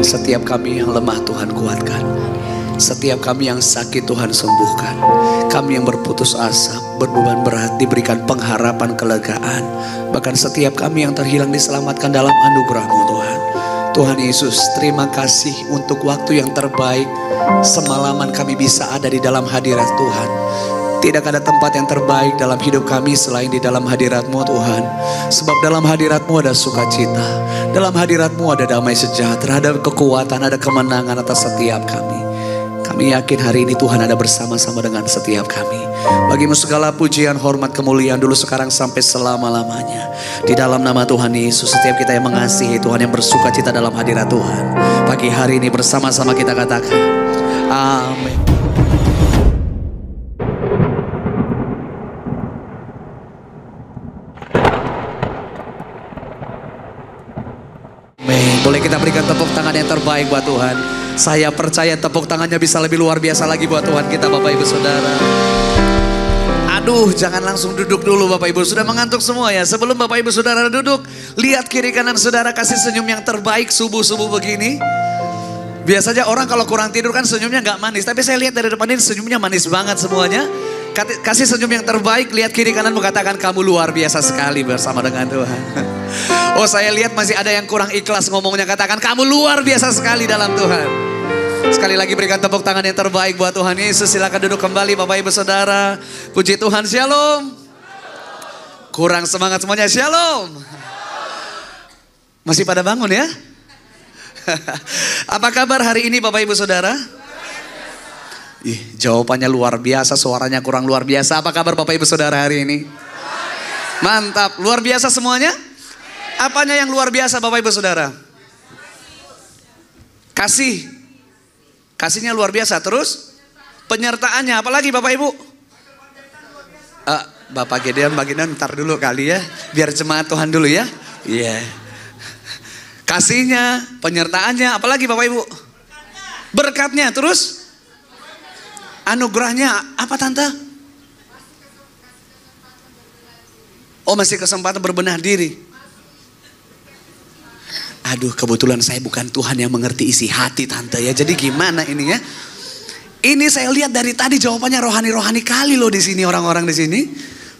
setiap kami yang lemah Tuhan kuatkan. Setiap kami yang sakit Tuhan sembuhkan. Kami yang berputus asa, berbeban berat diberikan pengharapan kelegaan. Bahkan setiap kami yang terhilang diselamatkan dalam anugerah-Mu Tuhan. Tuhan Yesus, terima kasih untuk waktu yang terbaik. Semalaman kami bisa ada di dalam hadirat Tuhan. Tidak ada tempat yang terbaik dalam hidup kami selain di dalam hadirat-Mu Tuhan. Sebab dalam hadirat-Mu ada sukacita. Dalam hadirat-Mu ada damai sejahtera, ada kekuatan, ada kemenangan atas setiap kami. Kami yakin hari ini Tuhan ada bersama-sama dengan setiap kami. Bagi-Mu segala pujian, hormat, kemuliaan dulu, sekarang sampai selama-lamanya. Di dalam nama Tuhan Yesus, setiap kita yang mengasihi Tuhan, yang bersukacita dalam hadirat Tuhan, pagi hari ini bersama-sama kita katakan, amin. Boleh kita berikan tepuk tangan yang terbaik buat Tuhan. Saya percaya tepuk tangannya bisa lebih luar biasa lagi buat Tuhan kita, Bapak Ibu Saudara. Aduh, jangan langsung duduk dulu Bapak Ibu. Sudah mengantuk semua ya? Sebelum Bapak Ibu Saudara duduk, lihat kiri kanan saudara, kasih senyum yang terbaik subuh-subuh begini. Biasanya orang kalau kurang tidur kan senyumnya gak manis. Tapi saya lihat dari depan ini senyumnya manis banget semuanya. Kasih senyum yang terbaik, lihat kiri kanan mengatakan kamu luar biasa sekali bersama dengan Tuhan. Oh, saya lihat masih ada yang kurang ikhlas ngomongnya, katakan kamu luar biasa sekali dalam Tuhan. Sekali lagi berikan tepuk tangan yang terbaik buat Tuhan Yesus. Silakan duduk kembali Bapak Ibu Saudara. Puji Tuhan, shalom. Kurang semangat semuanya, shalom. Masih pada bangun ya? Apa kabar hari ini Bapak Ibu Saudara? Jawabannya luar biasa, suaranya kurang luar biasa. Apa kabar Bapak Ibu Saudara hari ini? Mantap, luar biasa semuanya? Apanya yang luar biasa Bapak Ibu Saudara? Kasih. Kasihnya luar biasa. Terus penyertaannya apalagi Bapak Ibu? Bapak Gedeon bagian ntar dulu kali ya. Biar jemaat Tuhan dulu ya. Iya. Kasihnya, penyertaannya, apalagi Bapak Ibu? Berkatnya, terus? Anugerahnya apa Tante? Oh, masih kesempatan berbenah diri. Aduh, kebetulan saya bukan Tuhan yang mengerti isi hati Tante ya. Jadi gimana ini ya? Ini saya lihat dari tadi jawabannya rohani-rohani kali loh di sini, orang-orang di sini.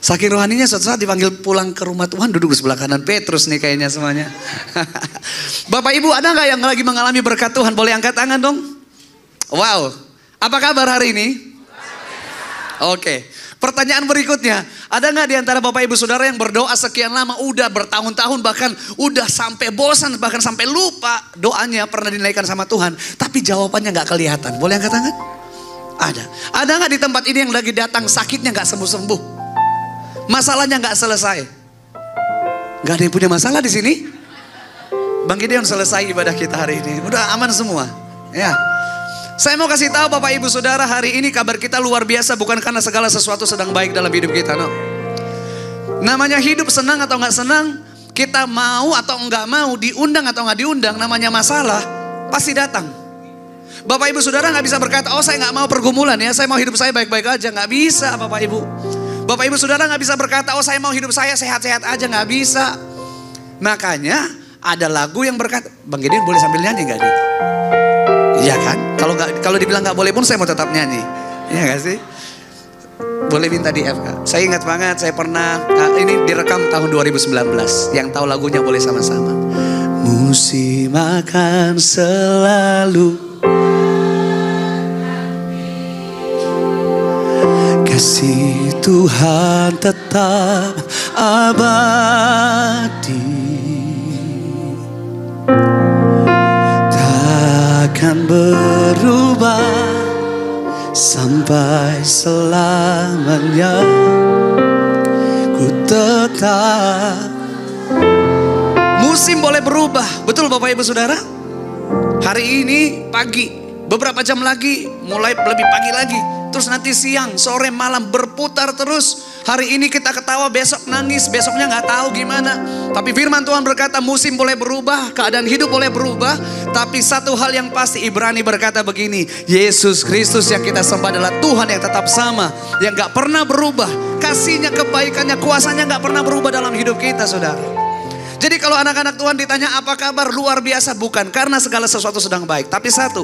Saking rohaninya suatu saat dipanggil pulang ke rumah Tuhan, duduk di sebelah kanan Petrus nih kayaknya semuanya. Bapak Ibu, ada nggak yang lagi mengalami berkat Tuhan? Boleh angkat tangan dong. Wow, apa kabar hari ini? Oke, pertanyaan berikutnya, ada nggak di antara Bapak Ibu Saudara yang berdoa sekian lama, udah bertahun-tahun, bahkan udah sampai bosan, bahkan sampai lupa doanya pernah dinaikkan sama Tuhan, tapi jawabannya nggak kelihatan? Boleh angkat tangan? Ada. Ada nggak di tempat ini yang lagi datang sakitnya nggak sembuh-sembuh? Masalahnya nggak selesai? Nggak ada yang punya masalah di sini? Bang Gideon selesai ibadah kita hari ini, udah aman semua. Ya, saya mau kasih tahu Bapak Ibu Saudara, hari ini kabar kita luar biasa, bukan karena segala sesuatu sedang baik dalam hidup kita, no. Namanya hidup senang atau nggak senang, kita mau atau nggak mau, diundang atau nggak diundang, namanya masalah pasti datang. Bapak Ibu Saudara nggak bisa berkata, oh saya nggak mau pergumulan ya, saya mau hidup saya baik-baik aja, nggak bisa Bapak Ibu. Bapak Ibu Saudara nggak bisa berkata, oh saya mau hidup saya sehat-sehat aja, nggak bisa. Makanya ada lagu yang berkata, Bang Gideon boleh sambil nyanyi nggak nih? Iya kan? Kalau dibilang nggak boleh pun saya mau tetap nyanyi, iya nggak sih? Boleh minta di FK. Saya ingat banget, saya pernah ini direkam tahun 2019. Yang tahu lagunya boleh sama-sama. Musim akan selalu kasih Tuhan tetap abadi, takkan berubah sampai selamanya. Ku tetap. Musim boleh berubah, betul Bapak Ibu Saudara? Hari ini pagi, beberapa jam lagi mulai lebih pagi lagi. Terus nanti siang, sore, malam berputar terus. Hari ini kita ketawa, besok nangis, besoknya nggak tahu gimana. Tapi firman Tuhan berkata musim boleh berubah, keadaan hidup boleh berubah. Tapi satu hal yang pasti, Ibrani berkata begini, Yesus Kristus yang kita sembah adalah Tuhan yang tetap sama, yang nggak pernah berubah. Kasihnya, kebaikannya, kuasanya nggak pernah berubah dalam hidup kita, saudara. Jadi kalau anak-anak Tuhan ditanya apa kabar, luar biasa. Bukan karena segala sesuatu sedang baik, tapi satu,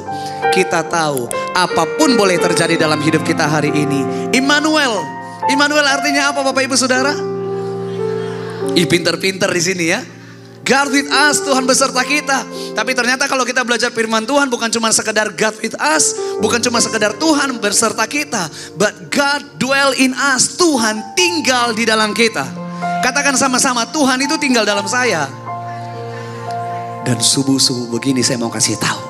kita tahu apapun boleh terjadi dalam hidup kita hari ini. Immanuel. Immanuel artinya apa Bapak Ibu Saudara? Pinter-pinter di sini ya. God with us, Tuhan beserta kita. Tapi ternyata kalau kita belajar firman Tuhan, bukan cuma sekedar God with us, bukan cuma sekedar Tuhan beserta kita, but God dwell in us. Tuhan tinggal di dalam kita. Katakan sama-sama, Tuhan itu tinggal dalam saya. Dan subuh-subuh begini saya mau kasih tahu,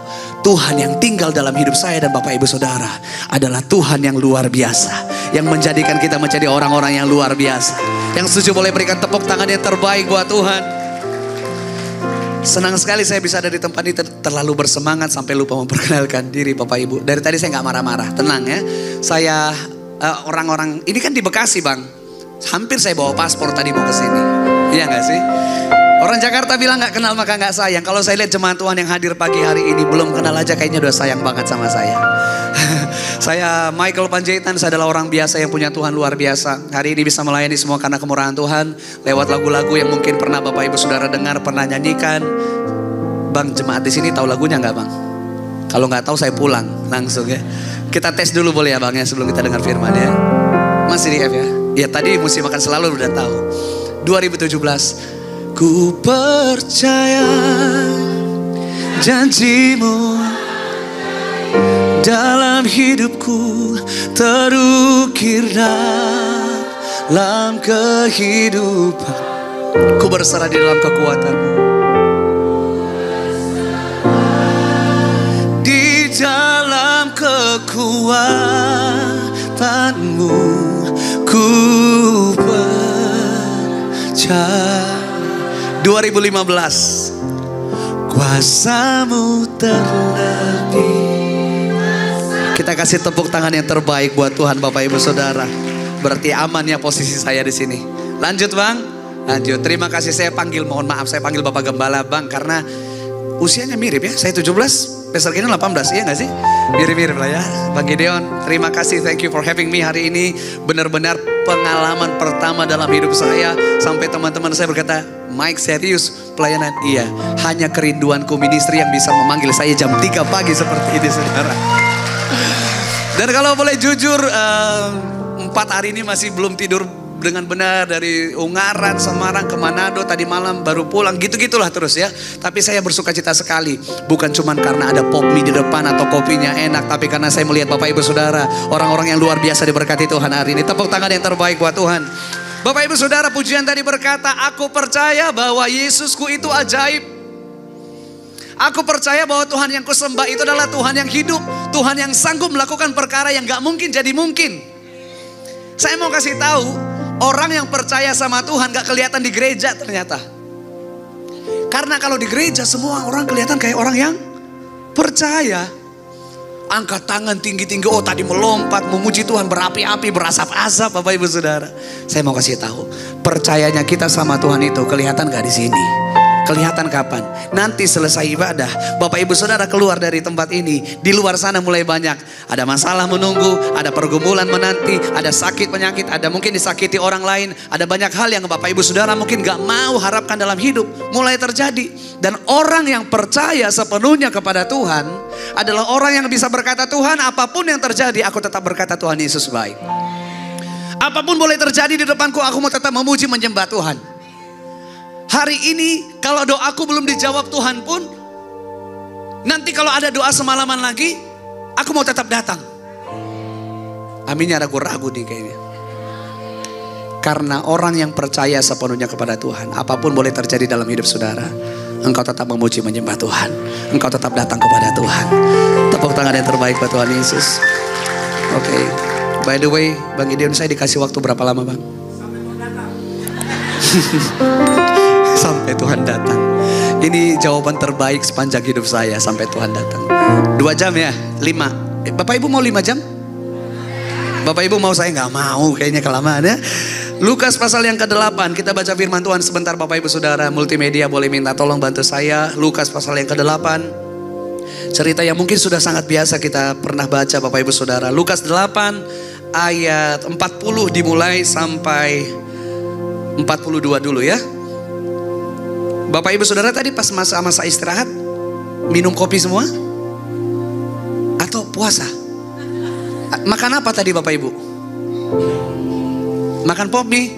Tuhan yang tinggal dalam hidup saya dan Bapak Ibu Saudara adalah Tuhan yang luar biasa, yang menjadikan kita menjadi orang-orang yang luar biasa. Yang setuju boleh berikan tepuk tangan yang terbaik buat Tuhan. Senang sekali saya bisa ada di tempat ini, terlalu bersemangat sampai lupa memperkenalkan diri Bapak Ibu. Dari tadi saya nggak marah-marah, tenang ya. Saya orang-orang ini kan di Bekasi Bang, hampir saya bawa paspor tadi mau ke sini. Iya nggak sih? Orang Jakarta bilang nggak kenal maka nggak sayang. Kalau saya lihat jemaat Tuhan yang hadir pagi hari ini belum kenal aja kayaknya udah sayang banget sama saya. Saya Michael Panjaitan, saya adalah orang biasa yang punya Tuhan luar biasa. Hari ini bisa melayani semua karena kemurahan Tuhan. Lewat lagu-lagu yang mungkin pernah Bapak Ibu Saudara dengar, pernah nyanyikan. Bang, jemaat di sini tahu lagunya nggak Bang? Kalau nggak tahu saya pulang langsung ya. Kita tes dulu boleh ya Bang ya sebelum kita dengar firman ya. Masih di F ya? Ya tadi mesti makan selalu udah tahu. 2017. Ku percaya janjimu dalam hidupku, terukir dalam kehidupan. Ku berserah di dalam kekuatanmu, di dalam kekuatanmu ku percaya. 2015, kuasamu terlebih. Kita kasih tepuk tangan yang terbaik buat Tuhan Bapak Ibu Saudara. Berarti aman ya posisi saya di sini. Lanjut Bang, lanjut. Terima kasih, saya panggil, mohon maaf saya panggil Bapak Gembala Bang, karena usianya mirip ya. Saya 17, Pastor Gideon 18, iya gak sih? Mirip-mirip lah ya. Bang Gideon, terima kasih, thank you for having me hari ini. Benar-benar pengalaman pertama dalam hidup saya. Sampai teman-teman saya berkata, Mike serius pelayanan? Iya, hanya kerinduanku ministry yang bisa memanggil saya jam 3 pagi seperti ini saudara. Dan kalau boleh jujur, 4 hari ini masih belum tidur dengan benar. Dari Ungaran, Semarang ke Manado, tadi malam baru pulang, gitu-gitulah terus ya. Tapi saya bersuka cita sekali, bukan cuma karena ada pop mie di depan atau kopinya enak, tapi karena saya melihat Bapak Ibu Saudara, orang-orang yang luar biasa diberkati Tuhan hari ini. Tepuk tangan yang terbaik buat Tuhan. Bapak Ibu Saudara, pujian tadi berkata, aku percaya bahwa Yesusku itu ajaib. Aku percaya bahwa Tuhan yang kusembah itu adalah Tuhan yang hidup, Tuhan yang sanggup melakukan perkara yang gak mungkin jadi mungkin. Saya mau kasih tahu, orang yang percaya sama Tuhan gak kelihatan di gereja ternyata. Karena kalau di gereja semua orang kelihatan kayak orang yang percaya. Angkat tangan tinggi-tinggi, oh tadi melompat, memuji Tuhan, berapi-api, berasap-asap Bapak Ibu Saudara. Saya mau kasih tahu, percayanya kita sama Tuhan itu kelihatan gak di sini? Kelihatan kapan? Nanti selesai ibadah, Bapak Ibu Saudara keluar dari tempat ini, di luar sana mulai banyak. Ada masalah menunggu, ada pergumulan menanti, ada sakit penyakit, ada mungkin disakiti orang lain. Ada banyak hal yang Bapak Ibu Saudara mungkin gak mau harapkan dalam hidup, mulai terjadi. Dan orang yang percaya sepenuhnya kepada Tuhan adalah orang yang bisa berkata, Tuhan apapun yang terjadi, aku tetap berkata Tuhan Yesus baik. Apapun boleh terjadi di depanku, aku mau tetap memuji menyembah Tuhan. Hari ini kalau doaku belum dijawab Tuhan pun, nanti kalau ada doa semalaman lagi, aku mau tetap datang. Aminnya ragu-ragu nih kayaknya. Karena orang yang percaya sepenuhnya kepada Tuhan, apapun boleh terjadi dalam hidup saudara, engkau tetap memuji menyembah Tuhan. Engkau tetap datang kepada Tuhan. Tepuk tangan yang terbaik buat Tuhan Yesus. Oke. By the way, Bang Gideon, saya dikasih waktu berapa lama Bang? Sampai Tuhan datang. Ini jawaban terbaik sepanjang hidup saya, sampai Tuhan datang. 2 jam ya? 5. Bapak Ibu mau 5 jam? Bapak Ibu mau? Saya nggak mau, kayaknya kelamaan ya. Lukas pasal yang ke-8. Kita baca firman Tuhan sebentar Bapak Ibu Saudara. Multimedia boleh minta tolong bantu saya. Lukas pasal yang ke-8. Cerita yang mungkin sudah sangat biasa kita pernah baca Bapak Ibu Saudara. Lukas 8 ayat 40 dimulai sampai 42 dulu ya. Bapak Ibu Saudara tadi pas masa-masa istirahat minum kopi semua? Atau puasa? Makan apa tadi Bapak Ibu? Makan pop mie?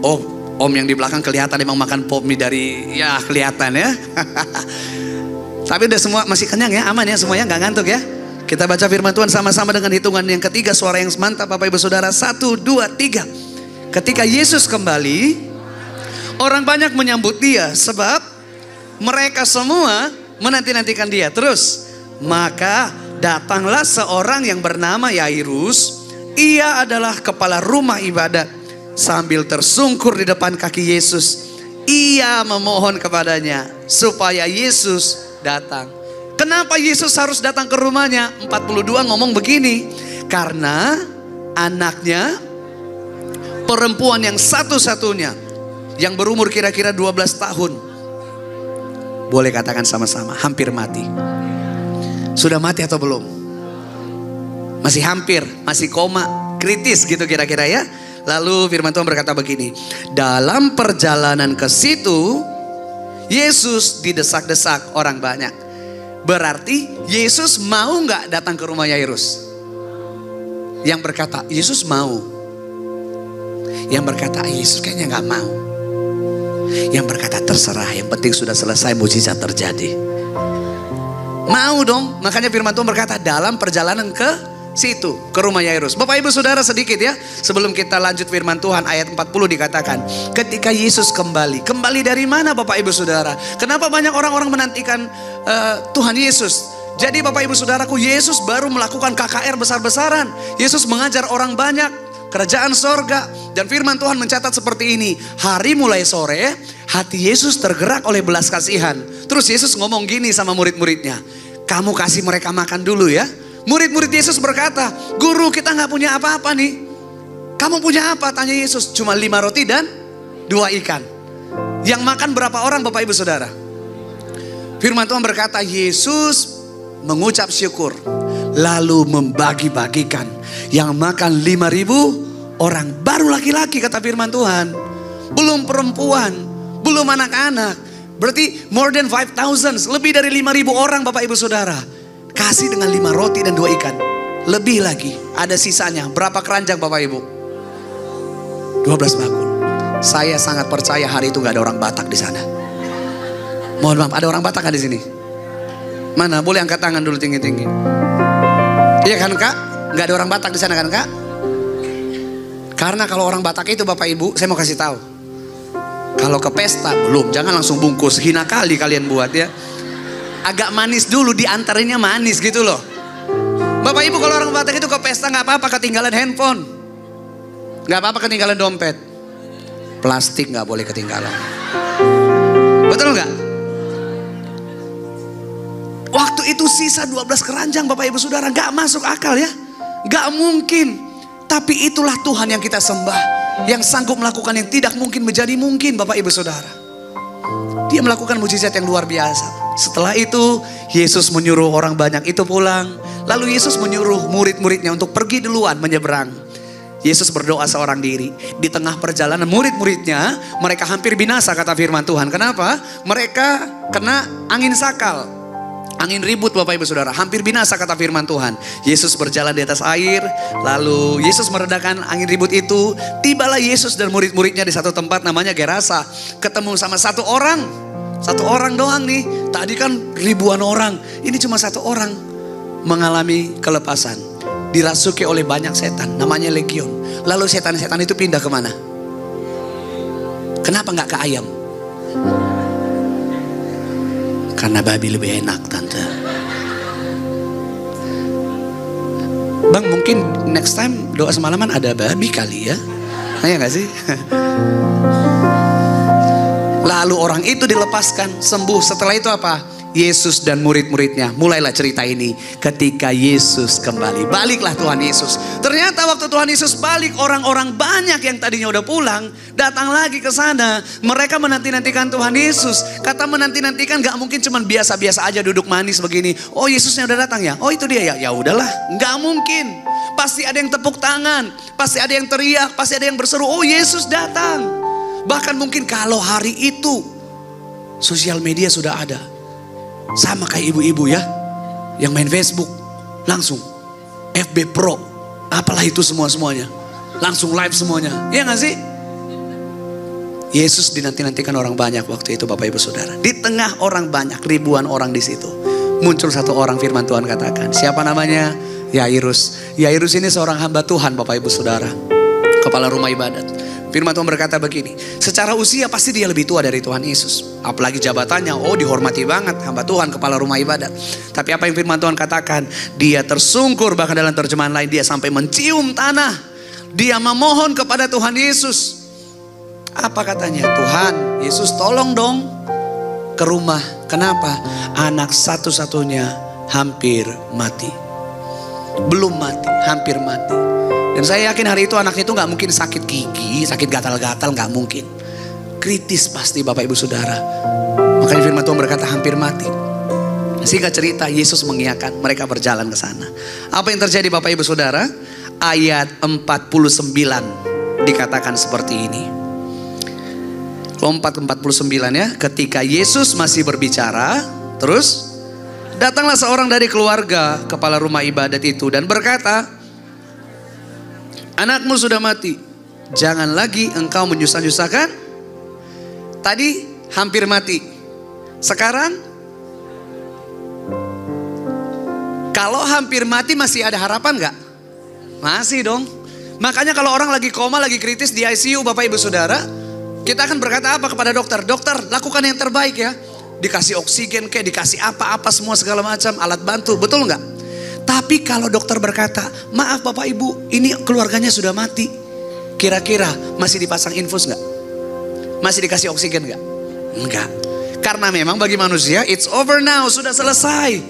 Oh, om yang di belakang kelihatan emang makan pop mie dari, ya kelihatan ya. Tapi udah semua masih kenyang ya, aman ya semuanya, nggak ngantuk ya. Kita baca firman Tuhan sama-sama dengan hitungan yang ketiga, suara yang mantap Bapak Ibu Saudara. 1, 2, 3. Ketika Yesus kembali, orang banyak menyambut dia sebab mereka semua menanti-nantikan dia. Terus, maka datanglah seorang yang bernama Yairus. Ia adalah kepala rumah ibadat. Sambil tersungkur di depan kaki Yesus, ia memohon kepadanya supaya Yesus datang. Kenapa Yesus harus datang ke rumahnya? 42 ngomong begini, karena anaknya perempuan yang satu-satunya yang berumur kira-kira 12 tahun. Boleh katakan sama-sama, hampir mati. Sudah mati atau belum? Masih hampir, masih koma, kritis gitu kira-kira ya. Lalu firman Tuhan berkata begini, dalam perjalanan ke situ Yesus didesak-desak orang banyak. Berarti Yesus mau nggak datang ke rumah Yairus? Yang berkata Yesus mau. Yang berkata Yesus kayaknya nggak mau. Yang berkata terserah, yang penting sudah selesai, mujizat terjadi. Mau dong. Makanya firman Tuhan berkata dalam perjalanan ke situ, ke rumah Yairus. Bapak Ibu Saudara sedikit ya, sebelum kita lanjut firman Tuhan, ayat 40 dikatakan ketika Yesus kembali. Kembali dari mana Bapak Ibu Saudara? Kenapa banyak orang-orang menantikan Tuhan Yesus? Jadi Bapak Ibu Saudaraku, Yesus baru melakukan KKR besar-besaran. Yesus mengajar orang banyak kerajaan sorga. Dan firman Tuhan mencatat seperti ini, hari mulai sore hati Yesus tergerak oleh belas kasihan. Terus Yesus ngomong gini sama murid-muridnya, kamu kasih mereka makan dulu ya. Murid-murid Yesus berkata, guru kita nggak punya apa-apa nih. Kamu punya apa? Tanya Yesus. Cuma 5 roti dan 2 ikan. Yang makan berapa orang Bapak Ibu Saudara? Firman Tuhan berkata Yesus mengucap syukur, lalu membagi-bagikan. Yang makan 5.000 orang. Baru laki-laki kata firman Tuhan. Belum perempuan, belum anak-anak. Berarti more than 5,000, lebih dari 5.000 orang Bapak Ibu Saudara. Kasih dengan 5 roti dan 2 ikan. Lebih lagi, ada sisanya. Berapa keranjang Bapak Ibu? 12 bakul. Saya sangat percaya hari itu gak ada orang Batak di sana. Mohon maaf, ada orang Batak kan di sini? Mana? Boleh angkat tangan dulu tinggi-tinggi. Iya kan Kak? Gak ada orang Batak di sana kan Kak? Karena kalau orang Batak itu Bapak Ibu, saya mau kasih tahu. Kalau ke pesta belum, jangan langsung bungkus. Hina kali kalian buat ya. Agak manis dulu, diantarinnya manis gitu loh. Bapak Ibu kalau orang Batak itu ke pesta gak apa-apa ketinggalan handphone, gak apa-apa ketinggalan dompet. Plastik gak boleh ketinggalan. Betul gak? Waktu itu sisa 12 keranjang Bapak Ibu Saudara. Gak masuk akal ya. Gak mungkin. Tapi itulah Tuhan yang kita sembah, yang sanggup melakukan yang tidak mungkin menjadi mungkin Bapak Ibu Saudara. Dia melakukan mujizat yang luar biasa. Setelah itu Yesus menyuruh orang banyak itu pulang. Lalu Yesus menyuruh murid-muridnya untuk pergi duluan menyeberang. Yesus berdoa seorang diri. Di tengah perjalanan murid-muridnya, mereka hampir binasa kata firman Tuhan. Kenapa? Mereka kena angin sakal. Angin ribut Bapak Ibu Saudara. Hampir binasa kata firman Tuhan. Yesus berjalan di atas air. Lalu Yesus meredakan angin ribut itu. Tibalah Yesus dan murid-muridnya di satu tempat namanya Gerasa. Ketemu sama satu orang. Satu orang doang nih. Tadi kan ribuan orang. Ini cuma satu orang mengalami kelepasan. Dirasuki oleh banyak setan. Namanya legion. Lalu setan-setan itu pindah kemana? Kenapa nggak ke ayam? Karena babi lebih enak tante. Bang mungkin next time doa semalaman ada babi kali ya. Ya gak sih? Lalu orang itu dilepaskan, sembuh. Setelah itu apa? Yesus dan murid-muridnya. Mulailah cerita ini ketika Yesus kembali. Baliklah Tuhan Yesus. Ternyata waktu Tuhan Yesus balik, orang-orang banyak yang tadinya udah pulang datang lagi ke sana. Mereka menanti-nantikan Tuhan Yesus. Kata menanti-nantikan gak mungkin cuman biasa-biasa aja duduk manis begini. Oh Yesusnya udah datang ya? Oh itu dia ya? Ya udahlah, gak mungkin. Pasti ada yang tepuk tangan, pasti ada yang teriak, pasti ada yang berseru, oh Yesus datang. Bahkan mungkin kalau hari itu Sosial media sudah ada. Sama kayak ibu-ibu ya, yang main Facebook, langsung FB Pro, apalah itu semuanya. Langsung live semuanya, iya gak sih? Yesus dinanti-nantikan orang banyak waktu itu Bapak Ibu Saudara. Di tengah orang banyak, ribuan orang di situ, muncul satu orang, firman Tuhan katakan. Siapa namanya? Yairus. Yairus ini seorang hamba Tuhan Bapak Ibu Saudara, kepala rumah ibadat. Firman Tuhan berkata begini, secara usia pasti dia lebih tua dari Tuhan Yesus. Apalagi jabatannya, dihormati banget, hamba Tuhan, kepala rumah ibadat. Tapi apa yang firman Tuhan katakan? Dia tersungkur, bahkan dalam terjemahan lain dia sampai mencium tanah. Dia memohon kepada Tuhan Yesus. Apa katanya? Tuhan Yesus, tolong dong ke rumah. Kenapa? Anak satu-satunya hampir mati. Belum mati, hampir mati. Dan saya yakin hari itu anaknya itu gak mungkin sakit gigi, sakit gatal-gatal, gak mungkin. Kritis pasti Bapak Ibu Saudara. Makanya firman Tuhan berkata hampir mati. Singkat cerita, Yesus mengiyakan, mereka berjalan ke sana. Apa yang terjadi Bapak Ibu Saudara? Ayat 49 dikatakan seperti ini. Lompat ke 49 ya. Ketika Yesus masih berbicara, terus datanglah seorang dari keluarga kepala rumah ibadat itu dan berkata, anakmu sudah mati, jangan lagi engkau menyusah-nyusahkan. Tadi hampir mati, sekarang kalau hampir mati masih ada harapan gak? Masih dong. Makanya kalau orang lagi koma, lagi kritis di ICU Bapak Ibu Saudara, kita akan berkata apa kepada dokter? Dokter, lakukan yang terbaik ya. Dikasih oksigen kayak, dikasih apa-apa semua segala macam alat bantu, betul nggak? Tapi kalau dokter berkata, maaf Bapak Ibu, ini keluarganya sudah mati, kira-kira masih dipasang infus nggak? Masih dikasih oksigen nggak? Enggak. Karena memang bagi manusia it's over now, sudah selesai.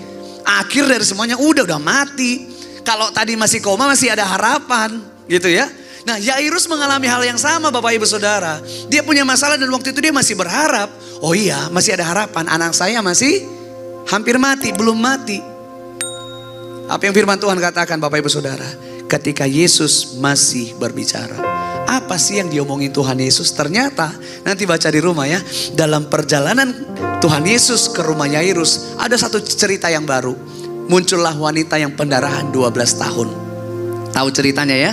Akhir dari semuanya udah mati. Kalau tadi masih koma masih ada harapan, gitu ya. Nah, Yairus mengalami hal yang sama Bapak Ibu Saudara. Dia punya masalah dan waktu itu dia masih berharap. Oh iya, masih ada harapan. Anak saya masih hampir mati, belum mati. Apa yang firman Tuhan katakan Bapak Ibu Saudara? Ketika Yesus masih berbicara, apa sih yang diomongin Tuhan Yesus? Ternyata, nanti baca di rumah ya. Dalam perjalanan Tuhan Yesus ke rumah Yairus, ada satu cerita yang baru. Muncullah wanita yang pendarahan 12 tahun. Tahu ceritanya ya?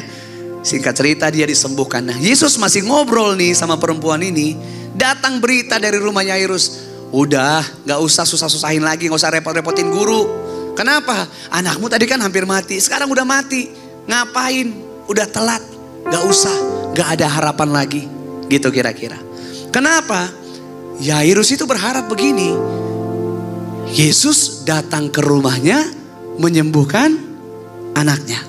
Singkat cerita dia disembuhkan. Nah, Yesus masih ngobrol nih sama perempuan ini. Datang berita dari rumah Yairus. Udah, gak usah susah-susahin lagi, gak usah repot-repotin guru. Kenapa? Anakmu tadi kan hampir mati, sekarang udah mati. Ngapain? Udah telat. Gak usah, gak ada harapan lagi. Gitu kira-kira. Kenapa? Yairus itu berharap begini. Yesus datang ke rumahnya menyembuhkan anaknya.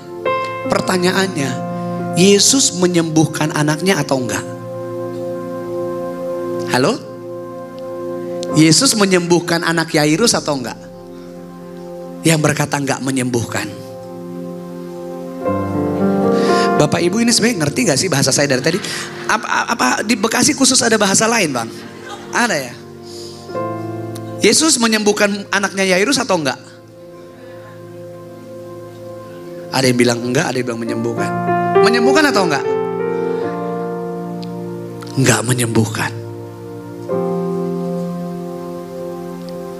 Pertanyaannya, Yesus menyembuhkan anaknya atau enggak? Halo? Yesus menyembuhkan anak Yairus atau enggak? Yang berkata enggak menyembuhkan. Bapak Ibu ini sebenarnya ngerti gak sih bahasa saya dari tadi? Apa di Bekasi khusus ada bahasa lain Bang? Ada ya? Yesus menyembuhkan anaknya Yairus atau enggak? Ada yang bilang enggak, ada yang bilang menyembuhkan. Menyembuhkan atau enggak? Enggak menyembuhkan.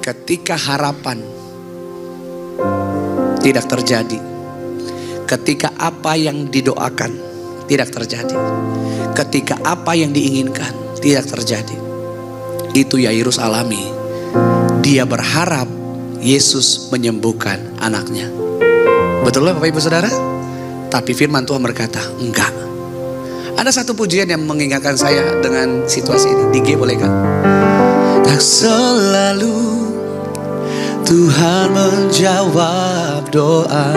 Ketika harapan tidak terjadi, ketika apa yang didoakan tidak terjadi, ketika apa yang diinginkan tidak terjadi, itu Yairus alami. Dia berharap Yesus menyembuhkan anaknya. Betul lah Bapak Ibu Saudara? Tapi firman Tuhan berkata, enggak. Ada satu pujian yang mengingatkan saya dengan situasi ini. Di G boleh kan? Tak selalu Tuhan menjawab doa,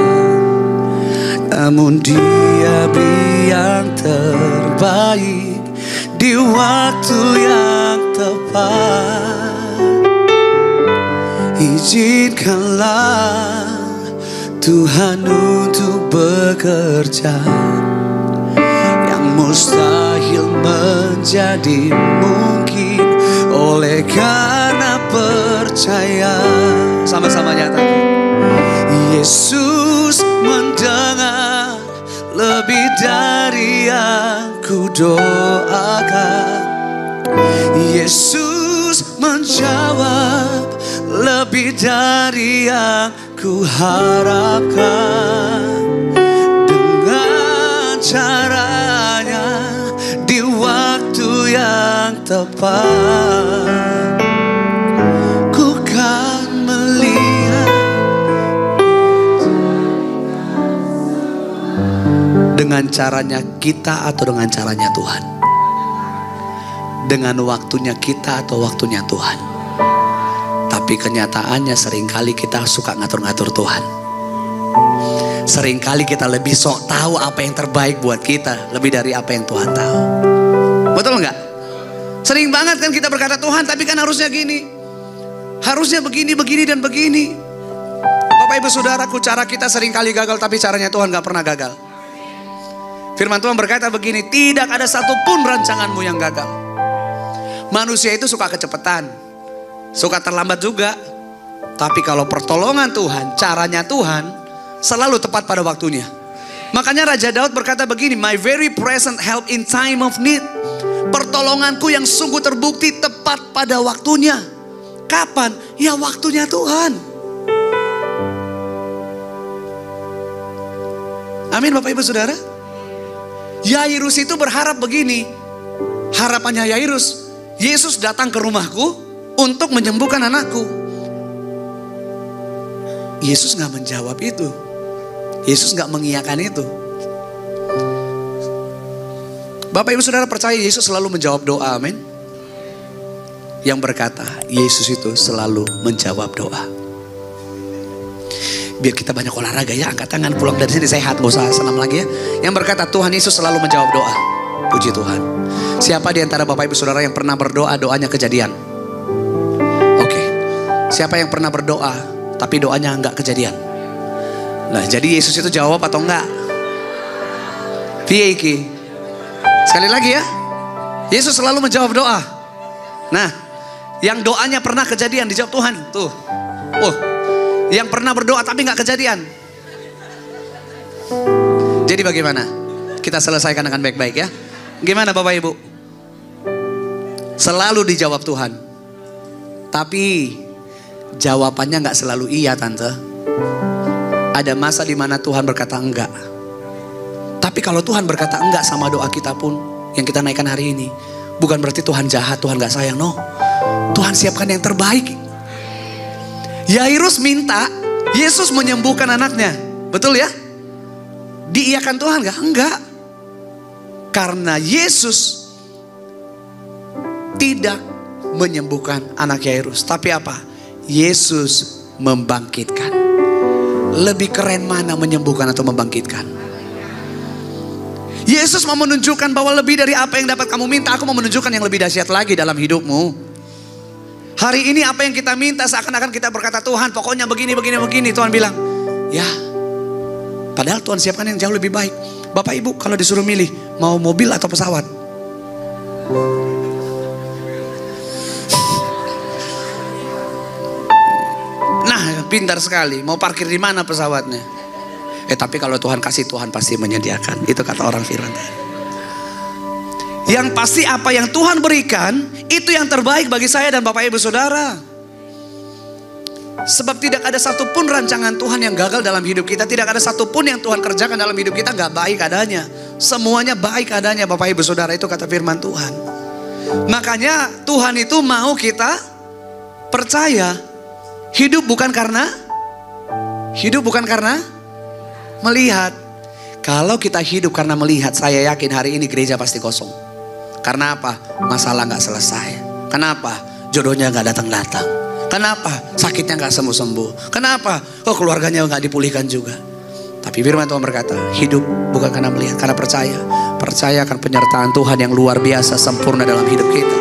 namun Dia beri yang terbaik di waktu yang tepat. Izinkanlah Tuhan untuk bekerja, yang mustahil menjadi mungkin oleh karena percaya. Sama-sama nyatakan, Yesus mendengar lebih dari yang ku doakan. Yesus Yesus menjawab lebih dari yang ku harapkan. Dengan caranya di waktu yang tepat, ku kan melihat. Dengan caranya kita atau dengan caranya Tuhan? Dengan waktunya kita atau waktunya Tuhan? Tapi kenyataannya seringkali kita suka ngatur-ngatur Tuhan. Seringkali kita lebih sok tahu apa yang terbaik buat kita lebih dari apa yang Tuhan tahu. Betul nggak? Sering banget kan kita berkata, Tuhan tapi kan harusnya gini, harusnya begini, begini dan begini. Bapak ibu saudaraku, cara kita seringkali gagal, tapi caranya Tuhan gak pernah gagal. Firman Tuhan berkata begini, tidak ada satupun rancanganmu yang gagal. Manusia itu suka kecepatan, suka terlambat juga. Tapi kalau pertolongan Tuhan, caranya Tuhan selalu tepat pada waktunya. Makanya Raja Daud berkata begini, my very present help in time of need. Pertolonganku yang sungguh terbukti tepat pada waktunya. Kapan? Ya waktunya Tuhan. Amin Bapak Ibu Saudara. Yairus itu berharap begini. Harapannya Yairus, Yesus datang ke rumahku untuk menyembuhkan anakku. Yesus gak menjawab itu. Yesus gak mengiyakan itu. Bapak ibu saudara percaya Yesus selalu menjawab doa, amin. Yang berkata Yesus itu selalu menjawab doa. Biar kita banyak olahraga ya, angkat tangan pulang dari sini sehat, gak usah senam lagi ya. Yang berkata Tuhan Yesus selalu menjawab doa. Puji Tuhan. Siapa di antara Bapak Ibu Saudara yang pernah berdoa doanya kejadian? Oke. Siapa yang pernah berdoa tapi doanya enggak kejadian? Nah, jadi Yesus itu jawab atau enggak? Piye iki? Sekali lagi ya. Yesus selalu menjawab doa. Nah, yang doanya pernah kejadian dijawab Tuhan. Tuh. Yang pernah berdoa tapi enggak kejadian. Jadi bagaimana? Kita selesaikan dengan baik-baik ya. Gimana Bapak Ibu? Selalu dijawab Tuhan. Tapi jawabannya nggak selalu iya tante. Ada masa di mana Tuhan berkata enggak. Tapi kalau Tuhan berkata enggak sama doa kita pun yang kita naikkan hari ini, bukan berarti Tuhan jahat, Tuhan nggak sayang, no. Tuhan siapkan yang terbaik. Yairus minta Yesus menyembuhkan anaknya, betul ya? Diiyakan Tuhan nggak? Enggak. Karena Yesus tidak menyembuhkan anak Yairus. Tapi apa? Yesus membangkitkan. Lebih keren mana menyembuhkan atau membangkitkan? Yesus mau menunjukkan bahwa lebih dari apa yang dapat kamu minta, aku mau menunjukkan yang lebih dahsyat lagi dalam hidupmu. Hari ini apa yang kita minta seakan-akan kita berkata Tuhan pokoknya begini, begini, begini. Tuhan bilang, ya padahal Tuhan siapkan yang jauh lebih baik. Bapak Ibu kalau disuruh milih mau mobil atau pesawat? Nah pintar sekali, mau parkir di mana pesawatnya? Tapi kalau Tuhan kasih, Tuhan pasti menyediakan. Itu kata orang Firman. Yang pasti apa yang Tuhan berikan itu yang terbaik bagi saya dan Bapak Ibu Saudara. Sebab tidak ada satupun rancangan Tuhan yang gagal dalam hidup kita. Tidak ada satupun yang Tuhan kerjakan dalam hidup kita gak baik adanya. Semuanya baik adanya Bapak Ibu Saudara. Itu kata firman Tuhan. Makanya Tuhan itu mau kita percaya. Hidup bukan karena melihat. Kalau kita hidup karena melihat, saya yakin hari ini gereja pasti kosong. Karena apa? Masalah gak selesai. Kenapa? Jodohnya gak datang-datang. Kenapa? Sakitnya gak sembuh-sembuh. Kenapa? Keluarganya gak dipulihkan juga. Tapi firman Tuhan berkata, hidup bukan karena melihat, karena percaya. Percaya akan penyertaan Tuhan yang luar biasa sempurna dalam hidup kita.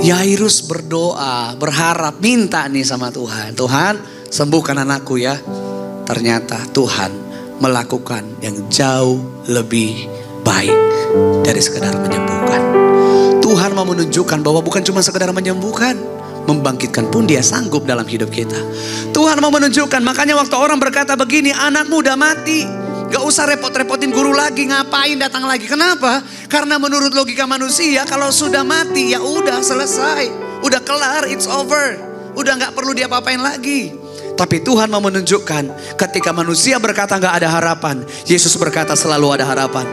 Yairus berdoa, berharap, minta nih sama Tuhan. Tuhan sembuhkan anakku ya. Ternyata Tuhan melakukan yang jauh lebih baik dari sekedar menyembuhkan. Tuhan mau menunjukkan bahwa bukan cuma sekedar menyembuhkan, membangkitkan pun Dia sanggup dalam hidup kita. Tuhan mau menunjukkan, makanya waktu orang berkata begini, anakmu udah mati, Gak usah repot-repotin guru lagi, ngapain datang lagi. Kenapa? Karena menurut logika manusia kalau sudah mati ya udah selesai. Udah kelar, it's over. Udah gak perlu diapa-apain lagi. Tapi Tuhan mau menunjukkan ketika manusia berkata gak ada harapan, Yesus berkata selalu ada harapan.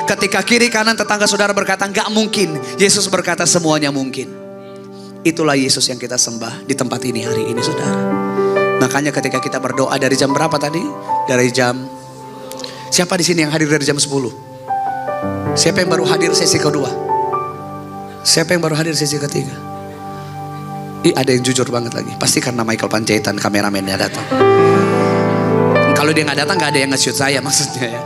Ketika kiri kanan tetangga saudara berkata gak mungkin, Yesus berkata semuanya mungkin. Itulah Yesus yang kita sembah di tempat ini hari ini saudara. Makanya ketika kita berdoa dari jam berapa tadi? Dari jam... Siapa di sini yang hadir dari jam 10? Siapa yang baru hadir sesi kedua? Siapa yang baru hadir sesi ketiga? Ada yang jujur banget lagi. Pasti karena Michael Panjaitan kameramennya datang. Kalau dia nggak datang nggak ada yang nge-shoot saya maksudnya ya.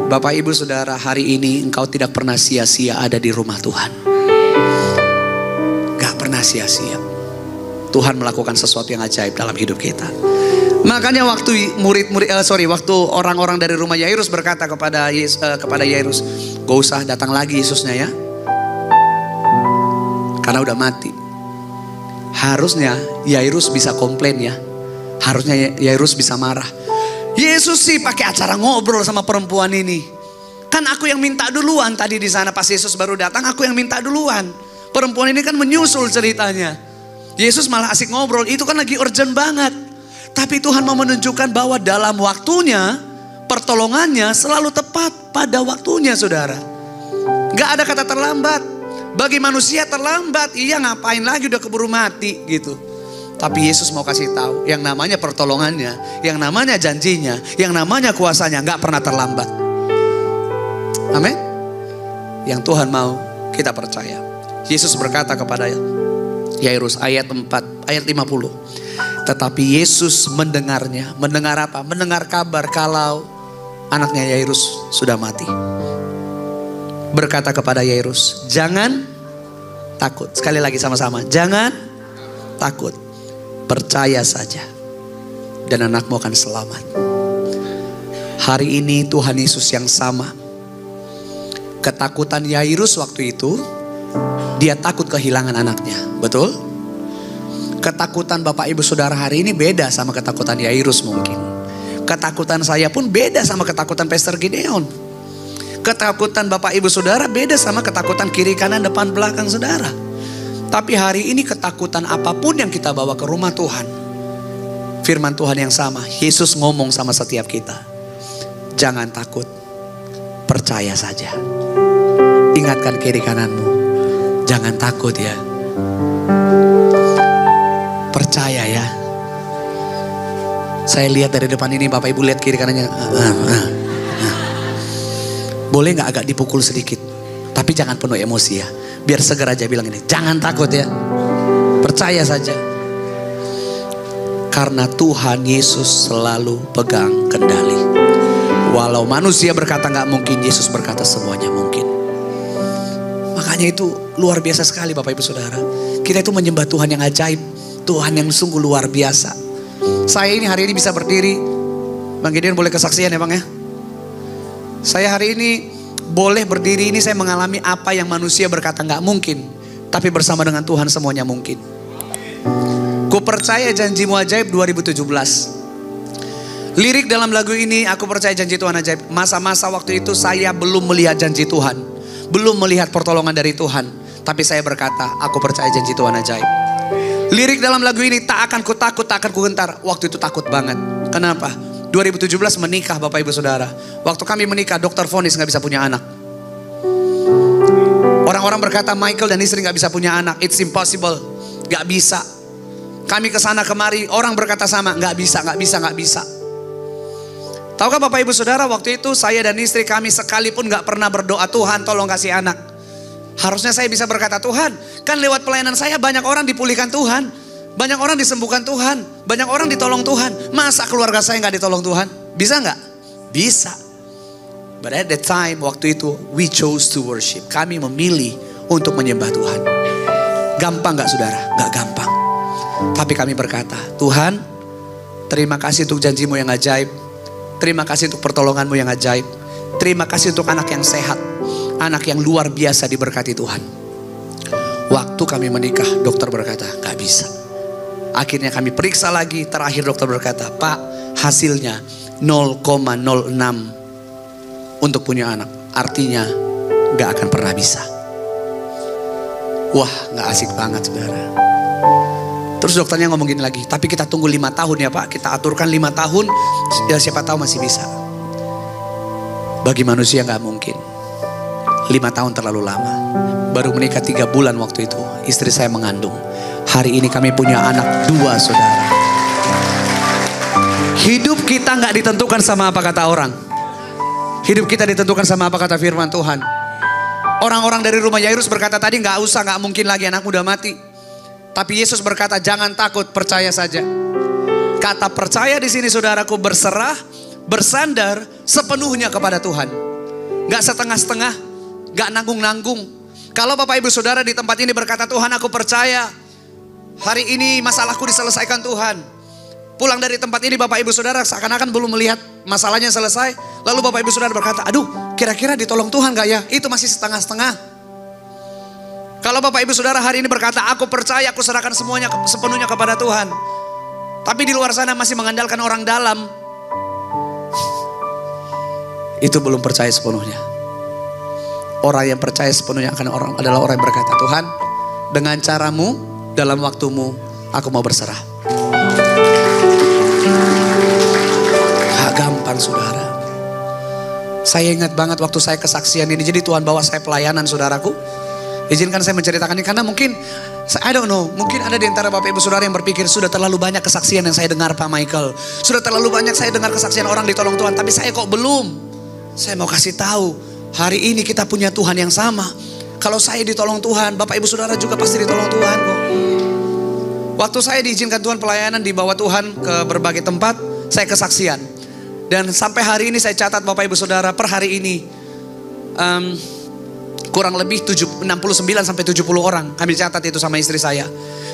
Bapak Ibu Saudara, hari ini engkau tidak pernah sia-sia ada di rumah Tuhan. Gak pernah sia-sia. Tuhan melakukan sesuatu yang ajaib dalam hidup kita. Makanya waktu waktu orang-orang dari rumah Yairus berkata kepada Yairus, gak usah datang lagi Yesusnya ya, karena udah mati. Harusnya Yairus bisa komplain ya, harusnya Yairus bisa marah. Yesus sih pakai acara ngobrol sama perempuan ini. Kan aku yang minta duluan tadi di sana pas Yesus baru datang, aku yang minta duluan. Perempuan ini kan menyusul ceritanya. Yesus malah asik ngobrol, itu kan lagi urgent banget. Tapi Tuhan mau menunjukkan bahwa dalam waktunya, pertolongannya selalu tepat pada waktunya saudara. Gak ada kata terlambat. Bagi manusia terlambat, iya ngapain lagi udah keburu mati gitu. Tapi Yesus mau kasih tahu, yang namanya pertolongannya, yang namanya janjinya, yang namanya kuasanya gak pernah terlambat. Amin. Yang Tuhan mau kita percaya. Yesus berkata kepada Yairus ayat 4, ayat 50. Tetapi Yesus mendengarnya. Mendengar apa? Mendengar kabar kalau anaknya Yairus sudah mati. Berkata kepada Yairus, jangan takut. Sekali lagi sama-sama, jangan takut. Percaya saja dan anakmu akan selamat. Hari ini Tuhan Yesus yang sama. Ketakutan Yairus waktu itu, dia takut kehilangan anaknya. Betul? Ketakutan Bapak Ibu Saudara hari ini beda sama ketakutan Yairus mungkin. Ketakutan saya pun beda sama ketakutan Pastor Gideon. Ketakutan Bapak Ibu Saudara beda sama ketakutan kiri kanan depan belakang saudara. Tapi hari ini ketakutan apapun yang kita bawa ke rumah Tuhan, firman Tuhan yang sama, Yesus ngomong sama setiap kita. Jangan takut, percaya saja. Ingatkan kiri kananmu, jangan takut ya. Percaya ya. Saya lihat dari depan ini, Bapak Ibu lihat kiri kanannya. Boleh gak agak dipukul sedikit? Tapi jangan penuh emosi ya. Biar segera aja bilang ini, jangan takut ya. Percaya saja. Karena Tuhan Yesus selalu pegang kendali. Walau manusia berkata gak mungkin, Yesus berkata semuanya mungkin. Makanya itu luar biasa sekali Bapak Ibu Saudara. Kita itu menyembah Tuhan yang ajaib. Tuhan yang sungguh luar biasa. Saya ini hari ini bisa berdiri. Bang Gideon boleh kesaksian ya Bang ya. Saya hari ini boleh berdiri ini, saya mengalami apa yang manusia berkata gak mungkin. Tapi bersama dengan Tuhan semuanya mungkin. Ku percaya janjimu ajaib 2017. Lirik dalam lagu ini, aku percaya janji Tuhan ajaib. Masa-masa waktu itu saya belum melihat janji Tuhan, belum melihat pertolongan dari Tuhan. Tapi saya berkata, aku percaya janji Tuhan ajaib. Lirik dalam lagu ini, tak akan ku takut, tak akan ku gentar. Waktu itu takut banget. Kenapa? 2017 menikah Bapak Ibu Saudara. Waktu kami menikah, dokter vonis gak bisa punya anak. Orang-orang berkata Michael dan istri gak bisa punya anak. It's impossible. Gak bisa. Kami kesana kemari, orang berkata sama. Gak bisa, gak bisa, gak bisa. Tahukah Bapak Ibu Saudara, waktu itu saya dan istri kami sekalipun gak pernah berdoa, Tuhan tolong kasih anak. Harusnya saya bisa berkata, Tuhan, kan lewat pelayanan saya banyak orang dipulihkan Tuhan. Banyak orang disembuhkan Tuhan. Banyak orang ditolong Tuhan. Masa keluarga saya gak ditolong Tuhan? Bisa gak? Bisa. But at that time, waktu itu, we chose to worship. Kami memilih untuk menyembah Tuhan. Gampang gak saudara? Gak gampang. Tapi kami berkata, Tuhan, terima kasih untuk janjimu yang ajaib. Terima kasih untuk pertolonganmu yang ajaib. Terima kasih untuk anak yang sehat. Anak yang luar biasa diberkati Tuhan. Waktu kami menikah, dokter berkata, gak bisa. Akhirnya kami periksa lagi, terakhir dokter berkata, Pak, hasilnya 0,06 untuk punya anak. Artinya gak akan pernah bisa. Wah, gak asik banget saudara. Terus dokternya ngomong gini lagi, tapi kita tunggu 5 tahun ya Pak. Kita aturkan 5 tahun, ya siapa tahu masih bisa. Bagi manusia gak mungkin. 5 tahun terlalu lama. Baru menikah 3 bulan waktu itu, istri saya mengandung. Hari ini kami punya anak 2 saudara. Hidup kita gak ditentukan sama apa kata orang. Hidup kita ditentukan sama apa kata firman Tuhan. Orang-orang dari rumah Yairus berkata tadi, gak usah, gak mungkin lagi anak muda mati. Tapi Yesus berkata, jangan takut, percaya saja. Kata percaya di sini saudaraku, berserah, bersandar sepenuhnya kepada Tuhan. Gak setengah-setengah, gak nanggung-nanggung. Kalau Bapak Ibu Saudara di tempat ini berkata, Tuhan aku percaya, hari ini masalahku diselesaikan Tuhan. Pulang dari tempat ini Bapak Ibu Saudara seakan-akan belum melihat masalahnya selesai. Lalu Bapak Ibu Saudara berkata, aduh kira-kira ditolong Tuhan gak ya? Itu masih setengah-setengah. Kalau Bapak Ibu Saudara hari ini berkata, aku percaya, aku serahkan semuanya sepenuhnya kepada Tuhan. Tapi di luar sana masih mengandalkan orang dalam. Itu belum percaya sepenuhnya. Orang yang percaya sepenuhnya adalah orang yang berkata, Tuhan dengan caramu, dalam waktumu, aku mau berserah. Gak gampang saudara. Saya ingat banget waktu saya kesaksian ini. Jadi Tuhan bawa saya pelayanan saudaraku. Izinkan saya menceritakan ini karena mungkin, I don't know, mungkin ada di antara Bapak Ibu Saudara yang berpikir sudah terlalu banyak kesaksian yang saya dengar Pak Michael. Sudah terlalu banyak saya dengar kesaksian orang ditolong Tuhan, tapi saya kok belum. Saya mau kasih tahu, hari ini kita punya Tuhan yang sama. Kalau saya ditolong Tuhan, Bapak Ibu Saudara juga pasti ditolong Tuhan kok. Waktu saya diizinkan Tuhan pelayanan, dibawa Tuhan ke berbagai tempat, saya kesaksian. Dan sampai hari ini saya catat Bapak Ibu Saudara, per hari ini kurang lebih 69 sampai 70 orang. Kami catat itu sama istri saya.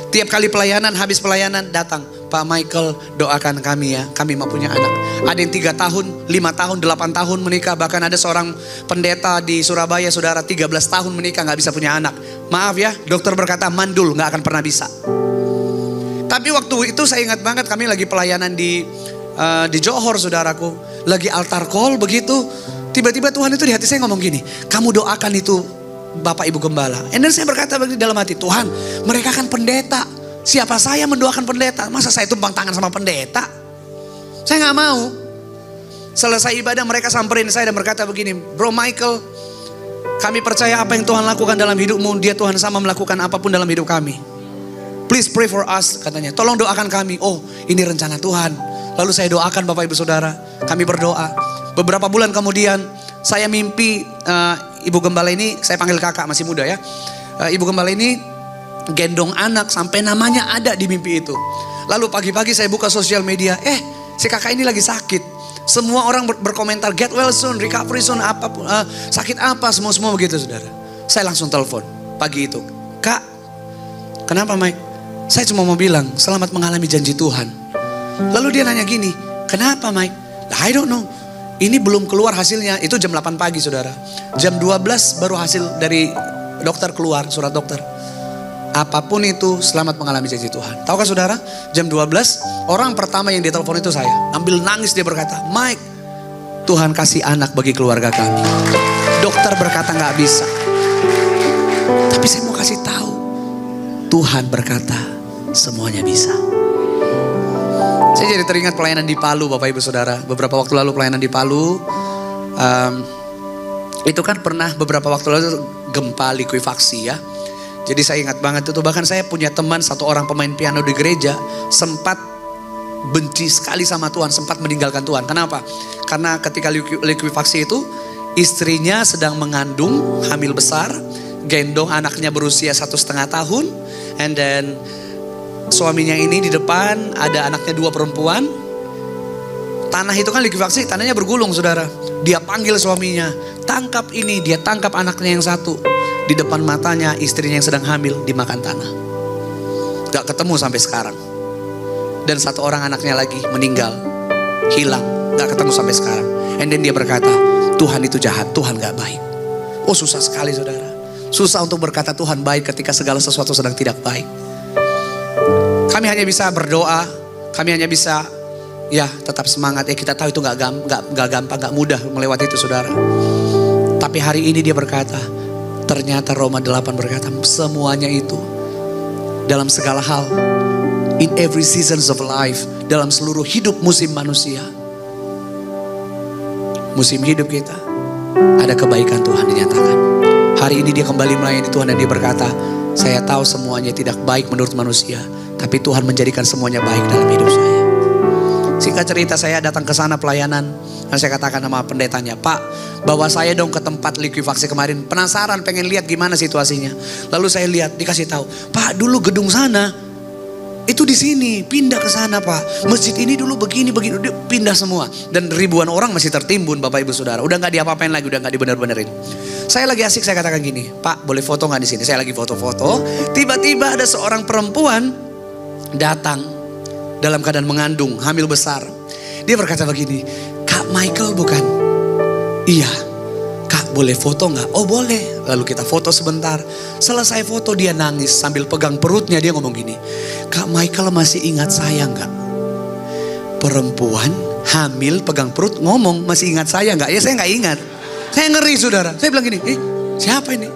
Tiap kali pelayanan, habis pelayanan datang, Pak Michael doakan kami ya, kami mau punya anak. Ada yang 3 tahun, 5 tahun, 8 tahun menikah. Bahkan ada seorang pendeta di Surabaya saudara 13 tahun menikah gak bisa punya anak. Maaf ya, dokter berkata mandul, gak akan pernah bisa. Tapi waktu itu saya ingat banget, kami lagi pelayanan di Johor saudaraku. Lagi altar call begitu. Tiba-tiba Tuhan itu di hati saya ngomong gini, kamu doakan itu Bapak Ibu Gembala. Dan saya berkata begini dalam hati, Tuhan mereka kan pendeta. Siapa saya mendoakan pendeta? Masa saya tumpang tangan sama pendeta? Saya gak mau. Selesai ibadah mereka samperin saya dan berkata begini, Bro Michael, kami percaya apa yang Tuhan lakukan dalam hidupmu, dia Tuhan sama melakukan apapun dalam hidup kami. Please pray for us, katanya. Tolong doakan kami. Oh ini rencana Tuhan. Lalu saya doakan Bapak Ibu Saudara, kami berdoa. Beberapa bulan kemudian saya mimpi Ibu Gembala ini, saya panggil kakak masih muda ya. Ibu Gembala ini gendong anak sampai namanya ada di mimpi itu. Lalu pagi-pagi saya buka sosial media, si kakak ini lagi sakit. Semua orang berkomentar get well soon, recovery soon, apapun, sakit apa, semua begitu saudara. Saya langsung telepon pagi itu, Kak, kenapa Mike? Saya cuma mau bilang selamat mengalami janji Tuhan. Lalu dia nanya gini, kenapa Mike? I don't know. Ini belum keluar hasilnya, itu jam 8 pagi saudara. Jam 12 baru hasil dari dokter keluar, surat dokter. Apapun itu selamat mengalami janji Tuhan. Tahukah saudara, jam 12 orang pertama yang ditelepon itu saya. Ambil nangis dia berkata, Mike, Tuhan kasih anak bagi keluarga kami. Dokter berkata gak bisa. Tapi saya mau kasih tahu, Tuhan berkata semuanya bisa. Saya jadi teringat pelayanan di Palu Bapak Ibu Saudara. Beberapa waktu lalu pelayanan di Palu. Itu kan pernah beberapa waktu lalu gempa likuifaksi ya. Jadi saya ingat banget itu. Bahkan saya punya teman satu orang pemain piano di gereja. Sempat benci sekali sama Tuhan. Sempat meninggalkan Tuhan. Kenapa? Karena ketika likuifaksi itu istrinya sedang mengandung, hamil besar. Gendong anaknya berusia 1,5 tahun. And then suaminya ini di depan ada anaknya 2 perempuan. Tanah itu kan likuifaksi, tanahnya bergulung saudara. Dia panggil suaminya, tangkap ini. Dia tangkap anaknya yang satu. Di depan matanya istrinya yang sedang hamil dimakan tanah. Gak ketemu sampai sekarang. Dan 1 orang anaknya lagi meninggal, hilang, gak ketemu sampai sekarang. And then dia berkata, Tuhan itu jahat, Tuhan gak baik. Oh susah sekali saudara. Susah untuk berkata Tuhan baik ketika segala sesuatu sedang tidak baik. Kami hanya bisa berdoa, kami hanya bisa Ya tetap semangat ya, kita tahu itu gak gampang, gak mudah melewati itu saudara. Tapi hari ini dia berkata, ternyata Roma 8 berkata, semuanya itu dalam segala hal, in every seasons of life, dalam seluruh hidup musim manusia, musim hidup kita, ada kebaikan Tuhan dinyatakan. Hari ini dia kembali melayani Tuhan dan dia berkata, saya tahu semuanya tidak baik menurut manusia, tapi Tuhan menjadikan semuanya baik dalam hidup saya. Singkat cerita, saya datang ke sana pelayanan dan saya katakan sama pendetanya, Pak, bawa saya dong ke tempat likuifaksi kemarin. Penasaran, pengen lihat gimana situasinya. Lalu saya lihat, dikasih tahu, Pak, dulu gedung sana itu di sini, pindah ke sana Pak. Masjid ini dulu begini, pindah semua. Dan ribuan orang masih tertimbun Bapak Ibu Saudara. Udah nggak diapa-apain lagi, udah nggak dibener-benerin. Saya lagi asik, saya katakan gini, Pak, boleh foto nggak di sini? Saya lagi foto-foto. Tiba-tiba ada seorang perempuan datang dalam keadaan mengandung, hamil besar. Dia berkata begini, Kak Michael bukan? Iya. Kak, boleh foto nggak? Oh boleh. Lalu kita foto sebentar. Selesai foto dia nangis sambil pegang perutnya, dia ngomong gini, Kak Michael masih ingat saya nggak? Perempuan hamil pegang perut ngomong masih ingat saya nggak? Ya saya nggak ingat. Saya ngeri saudara. Saya bilang gini, siapa ini?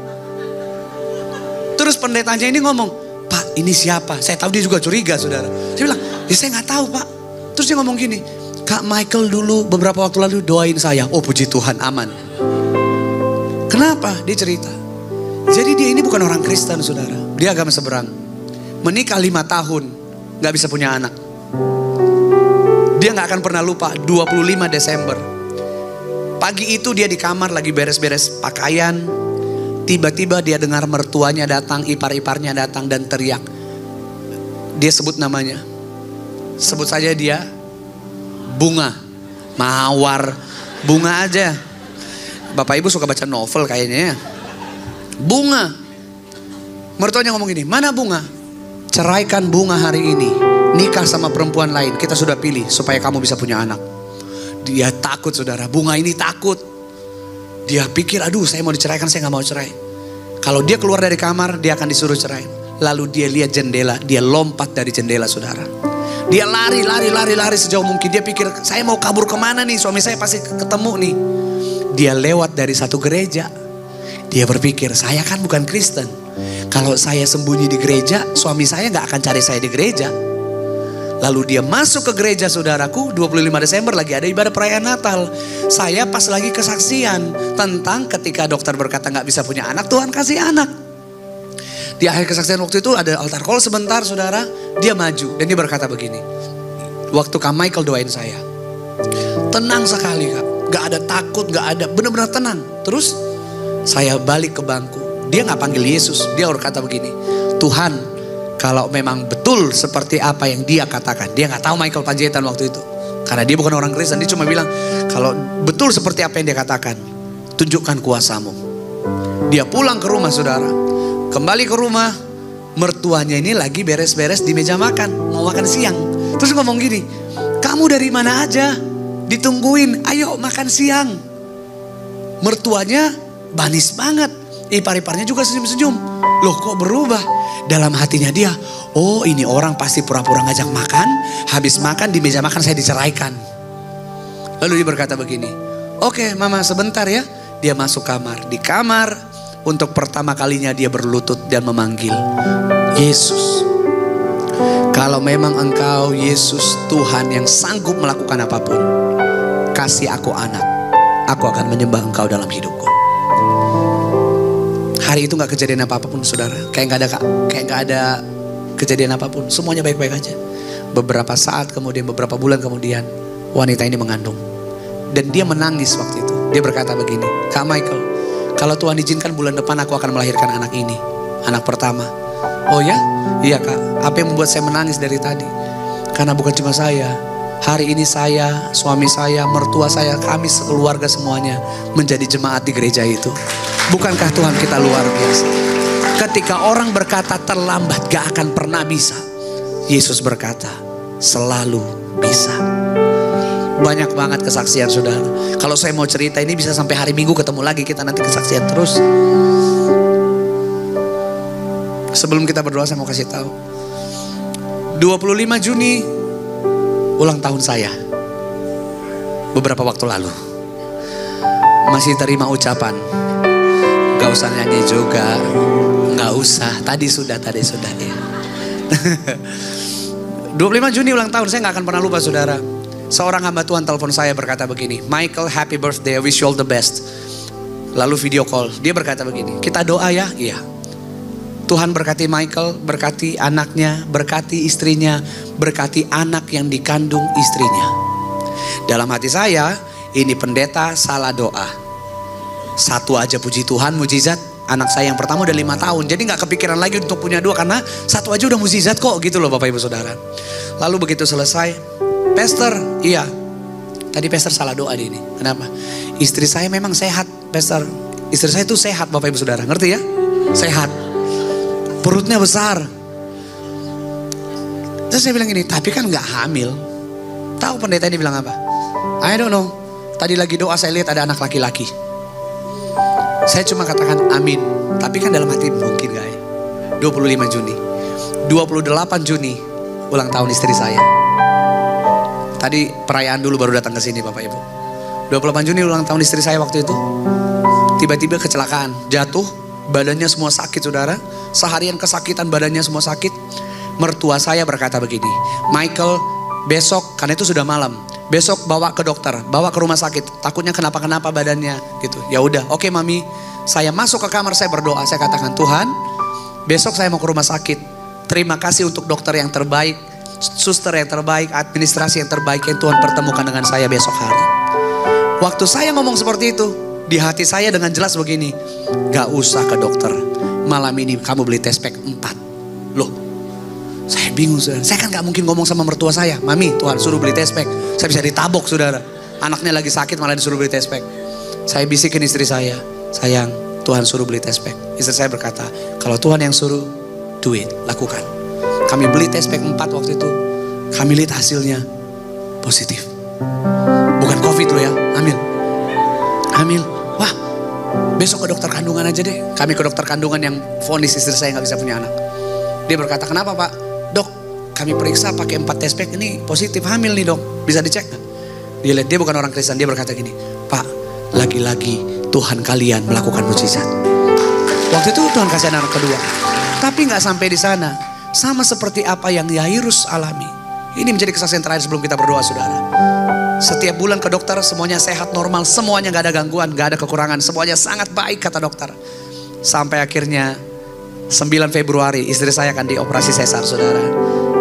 Terus pendetanya ini ngomong, Pak ini siapa? Saya tahu dia juga curiga saudara. Saya bilang, ya saya nggak tahu Pak. Terus dia ngomong gini, Kak Michael dulu beberapa waktu lalu doain saya. Oh puji Tuhan, aman. Kenapa? Dia cerita. Jadi dia ini bukan orang Kristen saudara. Dia agama seberang. Menikah 5 tahun, gak bisa punya anak. Dia gak akan pernah lupa 25 Desember. Pagi itu dia di kamar lagi beres-beres pakaian. Tiba-tiba dia dengar mertuanya datang, ipar-iparnya datang dan teriak. Dia sebut namanya. Sebut saja dia Bunga, Mawar, Bunga aja. Bapak Ibu suka baca novel kayaknya ya. Bunga. Mertuanya ngomong gini, mana Bunga? Ceraikan Bunga hari ini. Nikah sama perempuan lain. Kita sudah pilih supaya kamu bisa punya anak. Dia takut saudara. Bunga ini takut. Dia pikir, aduh saya mau diceraikan, saya gak mau cerai. Kalau dia keluar dari kamar, dia akan disuruh cerai. Lalu dia lihat jendela. Dia lompat dari jendela saudara. Dia lari sejauh mungkin. Dia pikir, saya mau kabur kemana nih? Suami saya pasti ketemu nih. Dia lewat dari satu gereja. Dia berpikir, saya kan bukan Kristen. Kalau saya sembunyi di gereja, suami saya gak akan cari saya di gereja. Lalu dia masuk ke gereja saudaraku, 25 Desember lagi ada ibadah perayaan Natal. Saya pas lagi kesaksian tentang ketika dokter berkata gak bisa punya anak, Tuhan kasih anak. Di akhir kesaksian waktu itu ada altar call sebentar saudara. Dia maju dan dia berkata begini, waktu Kak Michael doain saya, tenang sekali Kak. Gak ada takut, gak ada, benar-benar tenang. Terus saya balik ke bangku. Dia gak panggil Yesus. Dia berkata begini, Tuhan kalau memang betul seperti apa yang dia katakan. Dia gak tahu Michael Panjaitan waktu itu. Karena dia bukan orang Kristen. Dia cuma bilang, kalau betul seperti apa yang dia katakan, tunjukkan kuasamu. Dia pulang ke rumah saudara. Kembali ke rumah, mertuanya ini lagi beres-beres di meja makan. Mau makan siang. Terus ngomong gini, kamu dari mana aja? Ditungguin, ayo makan siang. Mertuanya manis banget. Ipar-iparnya juga senyum-senyum. Loh kok berubah? Dalam hatinya dia, oh ini orang pasti pura-pura ngajak makan. Habis makan di meja makan saya diceraikan. Lalu dia berkata begini, oke mama sebentar ya. Dia masuk kamar. Di kamar untuk pertama kalinya dia berlutut dan memanggil Yesus. Kalau memang engkau Yesus Tuhan yang sanggup melakukan apapun, kasih aku anak. Aku akan menyembah engkau dalam hidupku. Hari itu gak kejadian apa-apun saudara. Kayak gak ada kejadian apapun. Semuanya baik-baik aja. Beberapa saat kemudian, beberapa bulan kemudian, wanita ini mengandung. Dan dia menangis waktu itu. Dia berkata begini, Kak Michael, kalau Tuhan izinkan bulan depan aku akan melahirkan anak ini. Anak pertama. Oh ya? Iya Kak. Apa yang membuat saya menangis dari tadi? Karena bukan cuma saya. Hari ini saya, suami saya, mertua saya, kami sekeluarga semuanya menjadi jemaat di gereja itu. Bukankah Tuhan kita luar biasa? Ketika orang berkata terlambat gak akan pernah bisa, Yesus berkata selalu bisa. Banyak banget kesaksian saudara. Kalau saya mau cerita ini bisa sampai hari Minggu ketemu lagi, kita nanti kesaksian terus. Sebelum kita berdoa saya mau kasih tahu. 25 Juni ulang tahun saya. beberapa waktu lalu. Masih terima ucapan. Gak usah nyanyi juga. Gak usah. Tadi sudah ya. 25 Juni ulang tahun, saya gak akan pernah lupa saudara. Seorang hamba Tuhan telepon saya berkata begini, Michael, happy birthday, I wish you all the best. Lalu video call, dia berkata begini, kita doa ya? Iya. Tuhan berkati Michael, berkati anaknya, berkati istrinya, berkati anak yang dikandung istrinya. Dalam hati saya, ini pendeta salah doa. Satu aja puji Tuhan, mujizat. Anak saya yang pertama udah 5 tahun, jadi gak kepikiran lagi untuk punya 2 karena satu aja udah mujizat kok gitu loh Bapak Ibu Saudara. Lalu begitu selesai, Pastor, iya. Tadi Pastor salah doa di ini. Kenapa? Istri saya memang sehat, Pastor. Istri saya itu sehat Bapak Ibu Saudara, ngerti ya? Sehat. Perutnya besar. Terus saya bilang gini, tapi kan gak hamil. Tahu pendeta ini bilang apa? I don't know. Tadi lagi doa saya lihat ada anak laki-laki. Saya cuma katakan amin. Tapi kan dalam hati mungkin gak ya? 25 Juni 28 Juni ulang tahun istri saya. Tadi perayaan dulu baru datang ke sini Bapak Ibu. 28 Juni ulang tahun istri saya waktu itu. Tiba-tiba kecelakaan, jatuh, badannya semua sakit saudara. Seharian kesakitan, badannya semua sakit. Mertua saya berkata begini, Michael, besok, karena itu sudah malam, besok bawa ke dokter, bawa ke rumah sakit. Takutnya kenapa-kenapa badannya gitu. Ya udah, oke mami. Saya masuk ke kamar, saya berdoa, saya katakan, Tuhan, besok saya mau ke rumah sakit. Terima kasih untuk dokter yang terbaik, suster yang terbaik, administrasi yang terbaik yang Tuhan pertemukan dengan saya besok hari. Waktu saya ngomong seperti itu, di hati saya dengan jelas begini, gak usah ke dokter, malam ini kamu beli test pack 4. Loh, saya bingung saudara. Saya kan gak mungkin ngomong sama mertua saya, Mami Tuhan suruh beli test pack. Saya bisa ditabok saudara. Anaknya lagi sakit malah disuruh beli test pack. Saya bisikin istri saya, sayang Tuhan suruh beli test pack. Istri saya berkata, kalau Tuhan yang suruh, do it, lakukan. Kami beli test pack 4 waktu itu. Kami lihat hasilnya positif. Bukan COVID loh ya, hamil. Wah, besok ke dokter kandungan aja deh. Kami ke dokter kandungan yang vonis istri saya gak bisa punya anak. Dia berkata, kenapa Pak? Dok, kami periksa pakai 4 test pack ini positif, hamil nih dok. Bisa dicek gak? Dia lihat, dia bukan orang Kristen. Dia berkata gini, Pak, lagi-lagi Tuhan kalian melakukan mujizat. Waktu itu Tuhan kasih anak kedua. Tapi gak sampai di sana. Sama seperti apa yang Yairus alami. Ini menjadi kesaksian terakhir sebelum kita berdoa saudara. Setiap bulan ke dokter semuanya sehat normal. Semuanya gak ada gangguan, gak ada kekurangan. Semuanya sangat baik kata dokter. Sampai akhirnya 9 Februari istri saya akan dioperasi sesar saudara.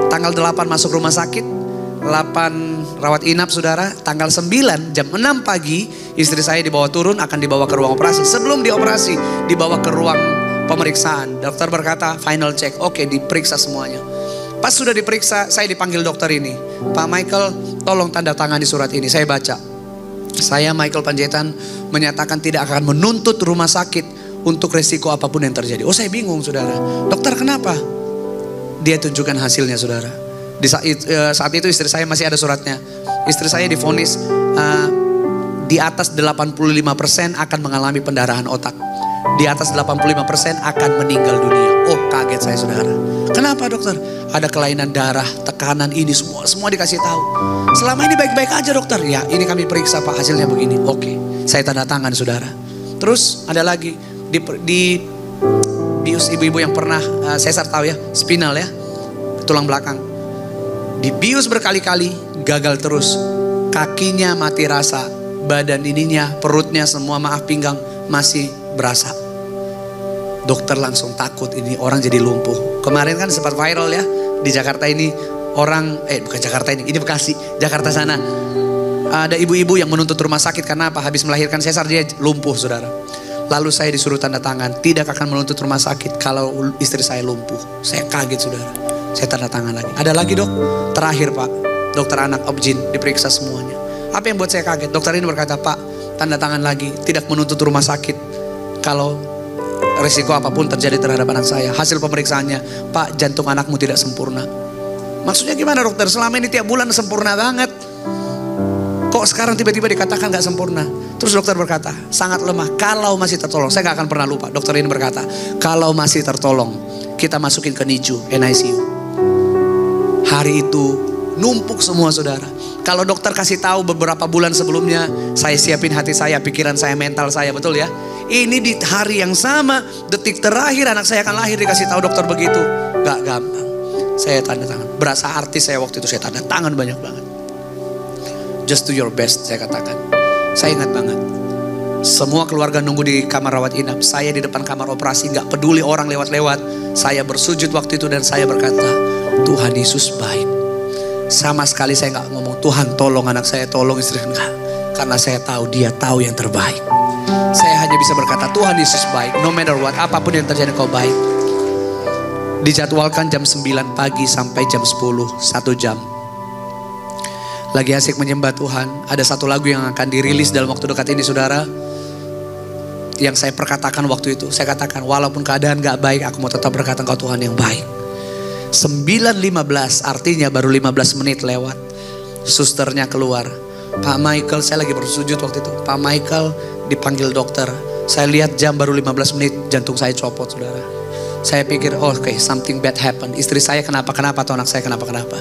Tanggal 8 masuk rumah sakit, 8 rawat inap saudara. Tanggal 9 jam 6 pagi istri saya dibawa turun, akan dibawa ke ruang operasi. Sebelum dioperasi dibawa ke ruang pemeriksaan. Dokter berkata final check, oke diperiksa semuanya. Pas sudah diperiksa saya dipanggil dokter ini, Pak Michael tolong tanda tangan di surat ini. Saya baca, saya Michael Panjaitan menyatakan tidak akan menuntut rumah sakit untuk resiko apapun yang terjadi. Oh saya bingung saudara, dokter kenapa? Dia tunjukkan hasilnya saudara. Di saat itu istri saya masih ada suratnya. Istri saya divonis di atas 85% akan mengalami pendarahan otak. Di atas 85% akan meninggal dunia. Oh kaget saya saudara. Kenapa dokter? Ada kelainan darah, tekanan ini semua dikasih tahu. Selama ini baik-baik aja dokter. Ya ini kami periksa Pak hasilnya begini. Oke, saya tanda tangan saudara. Terus ada lagi di bius ibu-ibu yang pernah sesar tahu ya, spinal ya, tulang belakang. Dibius berkali-kali gagal terus. Kakinya mati rasa, badan ininya, perutnya semua pinggang masih berasa. Dokter langsung takut ini orang jadi lumpuh. Kemarin kan sempat viral ya di Jakarta ini orang bukan Jakarta ini Bekasi, Jakarta sana. Ada ibu-ibu yang menuntut rumah sakit karena apa? Habis melahirkan sesar dia lumpuh saudara. Lalu saya disuruh tanda tangan tidak akan menuntut rumah sakit kalau istri saya lumpuh. Saya kaget saudara. Saya tanda tangan lagi. Ada lagi dok, terakhir Pak, dokter anak Objin diperiksa semuanya. Apa yang buat saya kaget? Dokter ini berkata, Pak, tanda tangan lagi, tidak menuntut rumah sakit kalau resiko apapun terjadi terhadap anak saya. Hasil pemeriksaannya, Pak, jantung anakmu tidak sempurna. Maksudnya gimana dokter? Selama ini tiap bulan sempurna banget. Kok sekarang tiba-tiba dikatakan gak sempurna? Terus dokter berkata, sangat lemah. Kalau masih tertolong, saya gak akan pernah lupa. Dokter ini berkata, kalau masih tertolong, kita masukin ke NICU, NICU. Hari itu Numpuk semua saudara. Kalau dokter kasih tahu beberapa bulan sebelumnya, saya siapin hati saya, pikiran saya, mental saya, betul ya. Ini di hari yang sama, detik terakhir anak saya akan lahir, dikasih tahu dokter begitu. Gak gampang. Saya tanda tangan. Berasa artis saya waktu itu, saya tanda tangan banyak banget. Just do your best, saya katakan. Saya ingat banget. Semua keluarga nunggu di kamar rawat inap. Saya di depan kamar operasi, gak peduli orang lewat-lewat. Saya bersujud waktu itu dan saya berkata, Tuhan Yesus baik. Sama sekali saya gak ngomong, Tuhan tolong anak saya, tolong istri. Enggak. Karena saya tahu dia tahu yang terbaik. Saya hanya bisa berkata, Tuhan Yesus baik. No matter what, apapun yang terjadi kau baik. Dijadwalkan jam 9 pagi sampai jam 10, 1 jam. Lagi asik menyembah Tuhan. Ada satu lagu yang akan dirilis dalam waktu dekat ini saudara. Yang saya perkatakan waktu itu. Saya katakan walaupun keadaan gak baik, aku mau tetap berkata Engkau Tuhan yang baik. 9.15 artinya baru 15 menit lewat. Susternya keluar. Pak Michael, saya lagi bersujud waktu itu. Pak Michael dipanggil dokter. Saya lihat jam baru 15 menit, jantung saya copot saudara. Saya pikir, oke, something bad happen. Istri saya kenapa-kenapa atau anak saya kenapa-kenapa.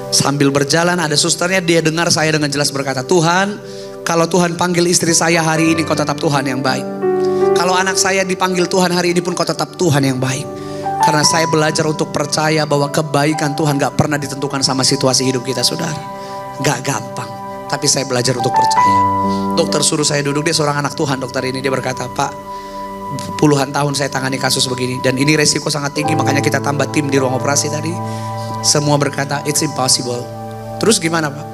Sambil berjalan ada susternya, dia dengar saya dengan jelas berkata, Tuhan, kalau Tuhan panggil istri saya hari ini, kau tetap Tuhan yang baik. Kalau anak saya dipanggil Tuhan hari ini pun, kau tetap Tuhan yang baik. Karena saya belajar untuk percaya bahwa kebaikan Tuhan gak pernah ditentukan sama situasi hidup kita saudara. Gak gampang. Tapi saya belajar untuk percaya. Dokter suruh saya duduk, dia seorang anak Tuhan dokter ini. Dia berkata, Pak, puluhan tahun saya tangani kasus begini. Dan ini resiko sangat tinggi, makanya kita tambah tim di ruang operasi tadi. Semua berkata, it's impossible. Terus gimana Pak?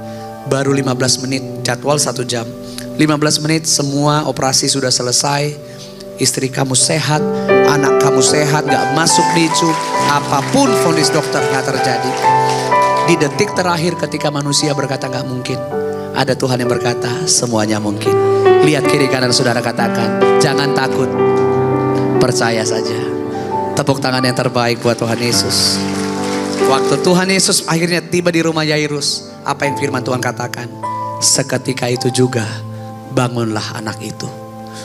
Baru 15 menit, jadwal 1 jam. 15 menit semua operasi sudah selesai. Istri kamu sehat, anak kamu sehat, gak masuk NICU. Apapun vonis dokter gak terjadi. Di detik terakhir ketika manusia berkata gak mungkin, ada Tuhan yang berkata semuanya mungkin. Lihat kiri kanan saudara, katakan, jangan takut, percaya saja. Tepuk tangan yang terbaik buat Tuhan Yesus. Waktu Tuhan Yesus akhirnya tiba di rumah Yairus, apa yang firman Tuhan katakan? Seketika itu juga bangunlah anak itu.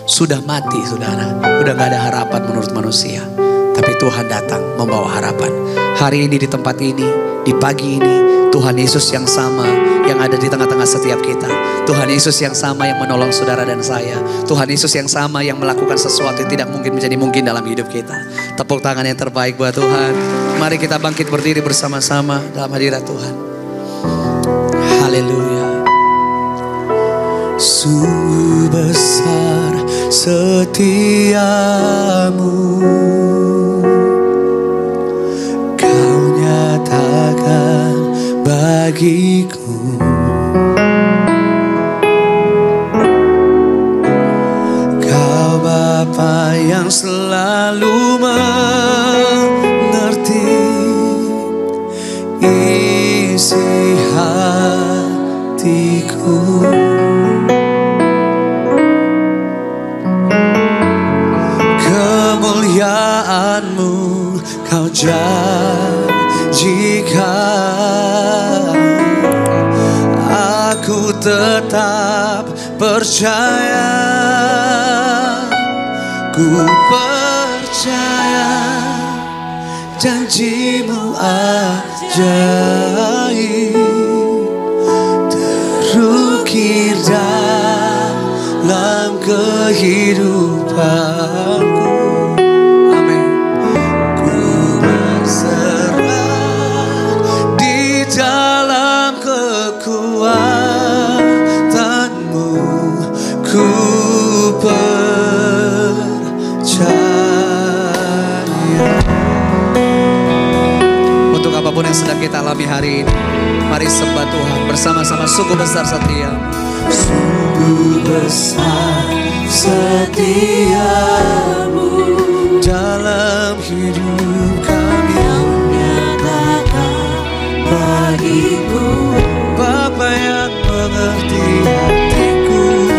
Sudah mati saudara, udah gak ada harapan menurut manusia. Tapi Tuhan datang membawa harapan. Hari ini di tempat ini, di pagi ini, Tuhan Yesus yang sama yang ada di tengah-tengah setiap kita. Tuhan Yesus yang sama yang menolong saudara dan saya. Tuhan Yesus yang sama yang melakukan sesuatu yang tidak mungkin menjadi mungkin dalam hidup kita. Tepuk tangan yang terbaik buat Tuhan. Mari kita bangkit berdiri bersama-sama dalam hadirat Tuhan. Haleluya. Sungguh besar setiamu, Kau nyatakan bagiku. Kau Bapa yang selalu mengerti isi hatiku. Kemuliaan-Mu Kau janjikan. Aku tetap percaya. Ku percaya janji-Mu ajaib, terukir dalam kehidupanku. Amin. Ku berserah di dalam kekuatan-Mu. Ku percaya. Untuk apapun yang sedang kita alami hari ini, mari sembah Tuhan bersama-sama. Sungguh besar setia-Mu. Sungguh besar setia-Mu dalam hidup kami. Kau nyatakan bagiku. Bapa yang mengerti hatiku.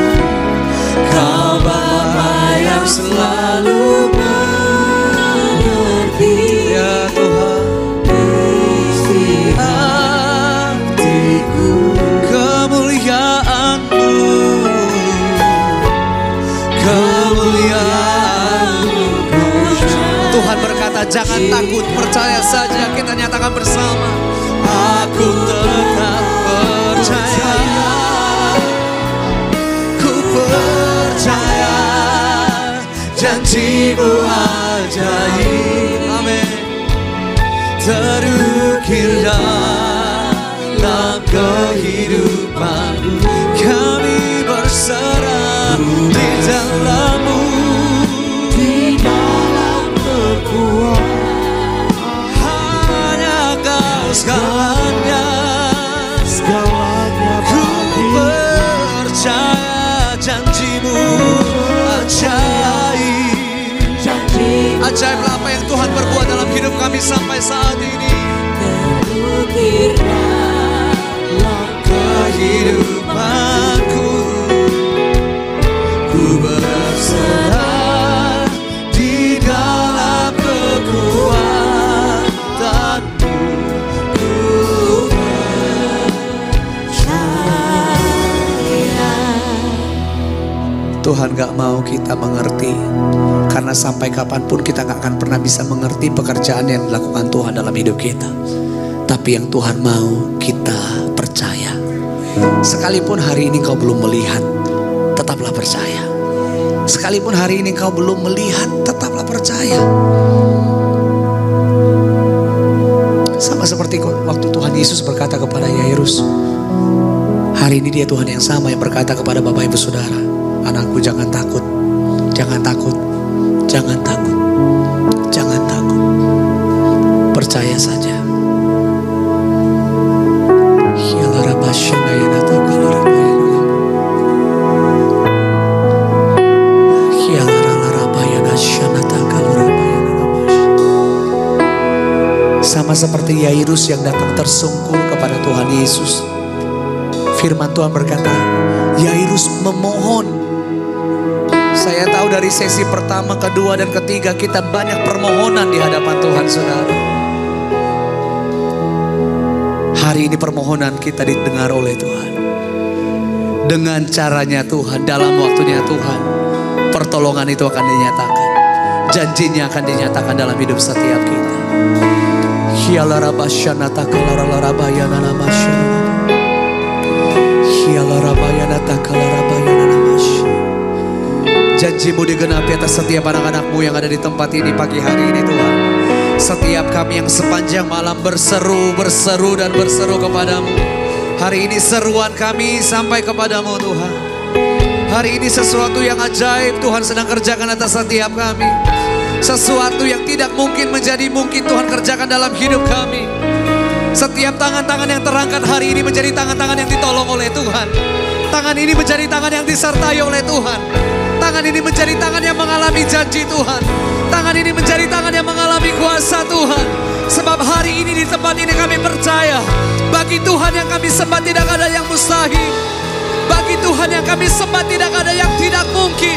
Kau Bapa yang selalu mengerti, ya Tuhan, isi hatiku. Kemuliaan-Mu, kemuliaan-Mu. Tuhan berkata jangan takut, percaya saja. Kita nyatakan bersama. Aku tetap janjimu ajaib. Amin. Terukir dalam kehidupanku, kami berserah di dalam-Mu, di dalam kekuatan. Hanya Kau segalanya, ku percaya janjimu ajaib. Ajaiblah apa yang Tuhan perbuat dalam hidup kami sampai saat ini. Terukir dalam kehidupanku, ku berserah di dalam kekuatan-Mu, ku percaya. Tuhan gak mau kita mengerti, karena sampai kapanpun kita gak akan pernah bisa mengerti pekerjaan yang dilakukan Tuhan dalam hidup kita. Tapi yang Tuhan mau kita percaya. Sekalipun hari ini kau belum melihat, tetaplah percaya. Sekalipun hari ini kau belum melihat, tetaplah percaya. Sama seperti waktu Tuhan Yesus berkata kepada Yairus. Hari ini dia Tuhan yang sama yang berkata kepada Bapak Ibu Saudara, anakku jangan takut, jangan takut, jangan takut, jangan takut. Percaya saja. Sama seperti Yairus yang datang tersungkur kepada Tuhan Yesus. Firman Tuhan berkata, Yairus memohon. Saya tahu dari sesi pertama, kedua, dan ketiga kita banyak permohonan di hadapan Tuhan, saudara. Hari ini permohonan kita didengar oleh Tuhan. Dengan caranya Tuhan, dalam waktunya Tuhan, pertolongan itu akan dinyatakan. Janjinya akan dinyatakan dalam hidup setiap kita. Janjimu digenapi atas setiap anak-anak-Mu yang ada di tempat ini pagi hari ini, Tuhan. Setiap kami yang sepanjang malam berseru dan berseru kepadamu. Hari ini seruan kami sampai kepadamu, Tuhan. Hari ini sesuatu yang ajaib Tuhan sedang kerjakan atas setiap kami. Sesuatu yang tidak mungkin menjadi mungkin Tuhan kerjakan dalam hidup kami. Setiap tangan-tangan yang terangkat hari ini menjadi tangan-tangan yang ditolong oleh Tuhan. Tangan ini menjadi tangan yang disertai oleh Tuhan. Tangan ini menjadi tangan yang mengalami janji Tuhan. Tangan ini menjadi tangan yang mengalami kuasa Tuhan. Sebab hari ini di tempat ini kami percaya, bagi Tuhan yang kami sembah tidak ada yang mustahil. Bagi Tuhan yang kami sembah tidak ada yang tidak mungkin.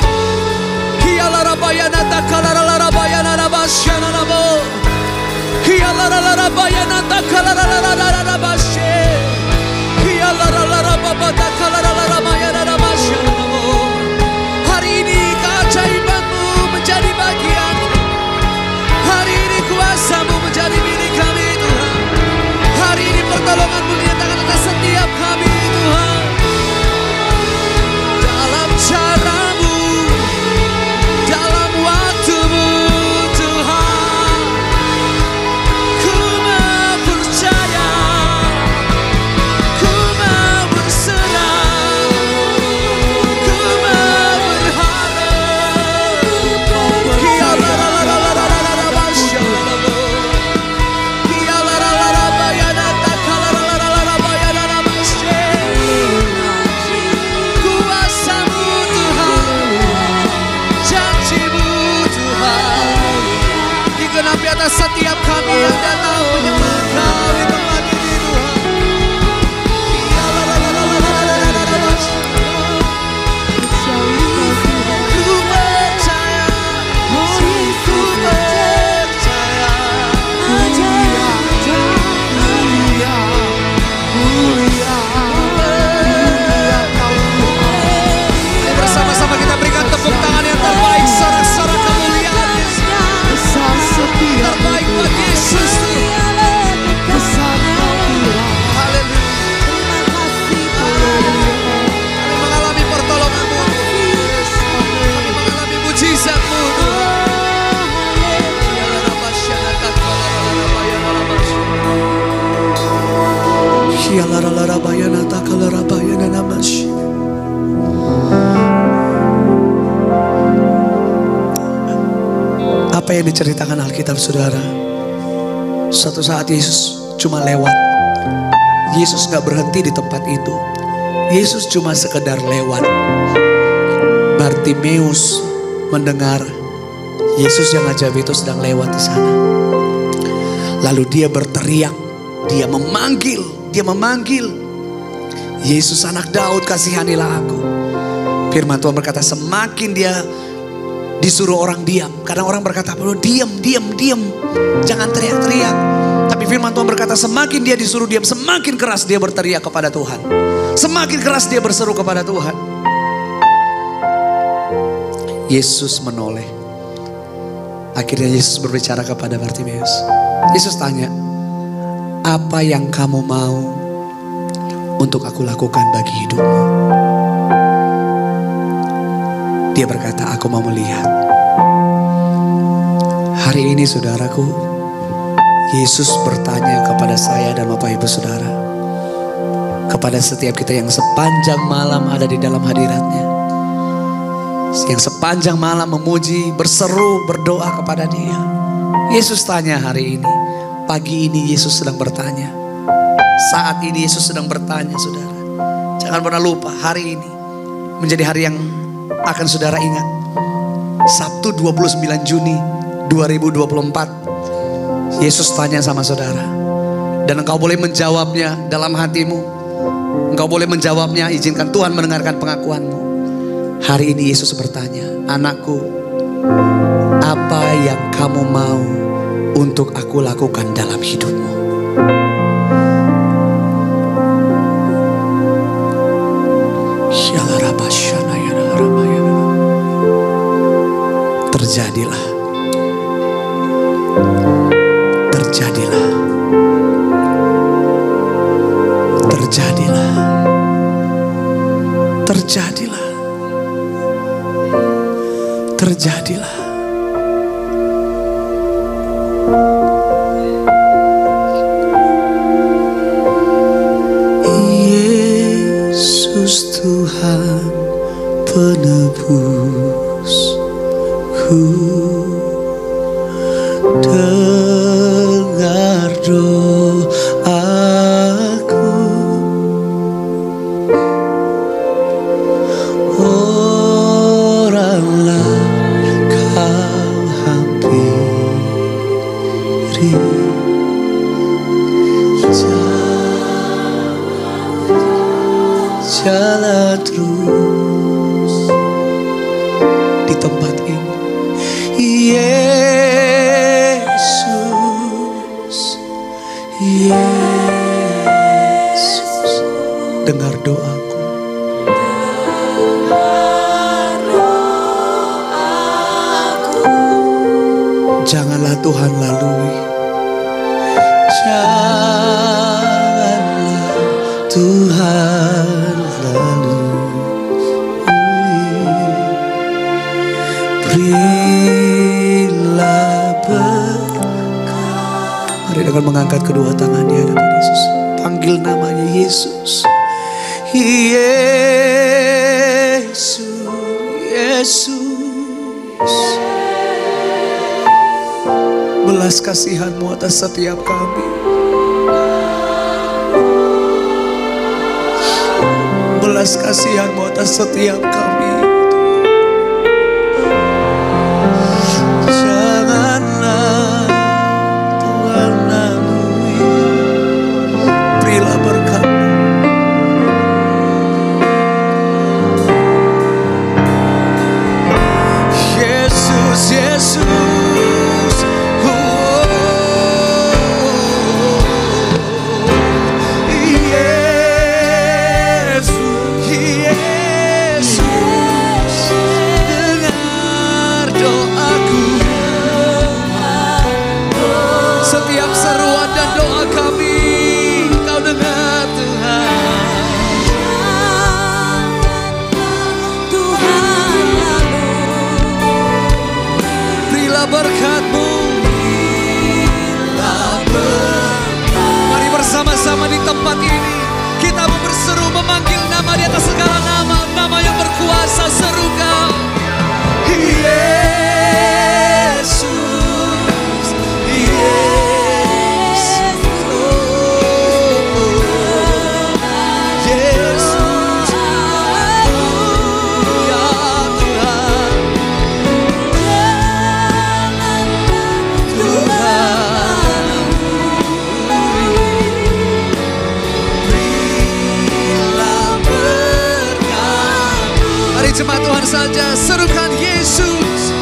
Hari ini keajaiban-Mu menjadi bagian. Hari ini kuasa-Mu menjadi milik kami, Tuhan. Hari ini pertolongan-Mu dinyatakan atas setiap kami, Tuhan. Dalam cara-Mu, dalam waktu-Mu, Tuhan, ku mau percaya. Apa yang diceritakan Alkitab, saudara? Suatu saat Yesus cuma lewat. Yesus gak berhenti di tempat itu. Yesus cuma sekedar lewat. Bartimeus mendengar Yesus yang ajaib itu sedang lewat di sana. Lalu dia berteriak, dia memanggil, Yesus anak Daud, kasihanilah aku. Firman Tuhan berkata, semakin dia disuruh orang diam. Karena orang berkata, diam, jangan teriak-teriak. Tapi firman Tuhan berkata, semakin dia disuruh diam, semakin keras dia berteriak kepada Tuhan. Semakin keras dia berseru kepada Tuhan. Yesus menoleh. Akhirnya Yesus berbicara kepada Bartimeus. Yesus tanya, apa yang kamu mau untuk aku lakukan bagi hidupmu? Dia berkata, aku mau melihat. Hari ini saudaraku, Yesus bertanya kepada saya dan Bapak Ibu Saudara, kepada setiap kita yang sepanjang malam ada di dalam hadiratnya, yang sepanjang malam memuji, berseru, berdoa kepada Dia. Yesus tanya hari ini, pagi ini Yesus sedang bertanya, saat ini Yesus sedang bertanya, saudara. Jangan pernah lupa, hari ini menjadi hari yang akan saudara ingat. Sabtu 29 Juni 2024, Yesus tanya sama saudara. Dan engkau boleh menjawabnya dalam hatimu. Engkau boleh menjawabnya, izinkan Tuhan mendengarkan pengakuanmu. Hari ini Yesus bertanya, anakku, apa yang kamu mau untuk aku lakukan dalam hidupmu? Terjadilah. Terjadilah. Terjadilah. Terjadilah. Terjadilah. Yesus Tuhan penebusku, dengar doaku. Oranglah kau hampiri, jalan terus di tempat ini. Yesus, dengar doaku. Janganlah Tuhan lalui. Janganlah Tuhan lalui. Berilah berkat. Mari dengan mengangkat kedua tangan di hadapan Yesus. Panggil namanya Yesus. Yesus, Yesus. Belas kasihan-Mu atas setiap kami. Belas kasihan-Mu atas setiap kami. Janganlah Tuhan lalui. Berilah berkat. Yesus, Yesus. Yesus, Mari jemaat Tuhan saja serukan Yesus.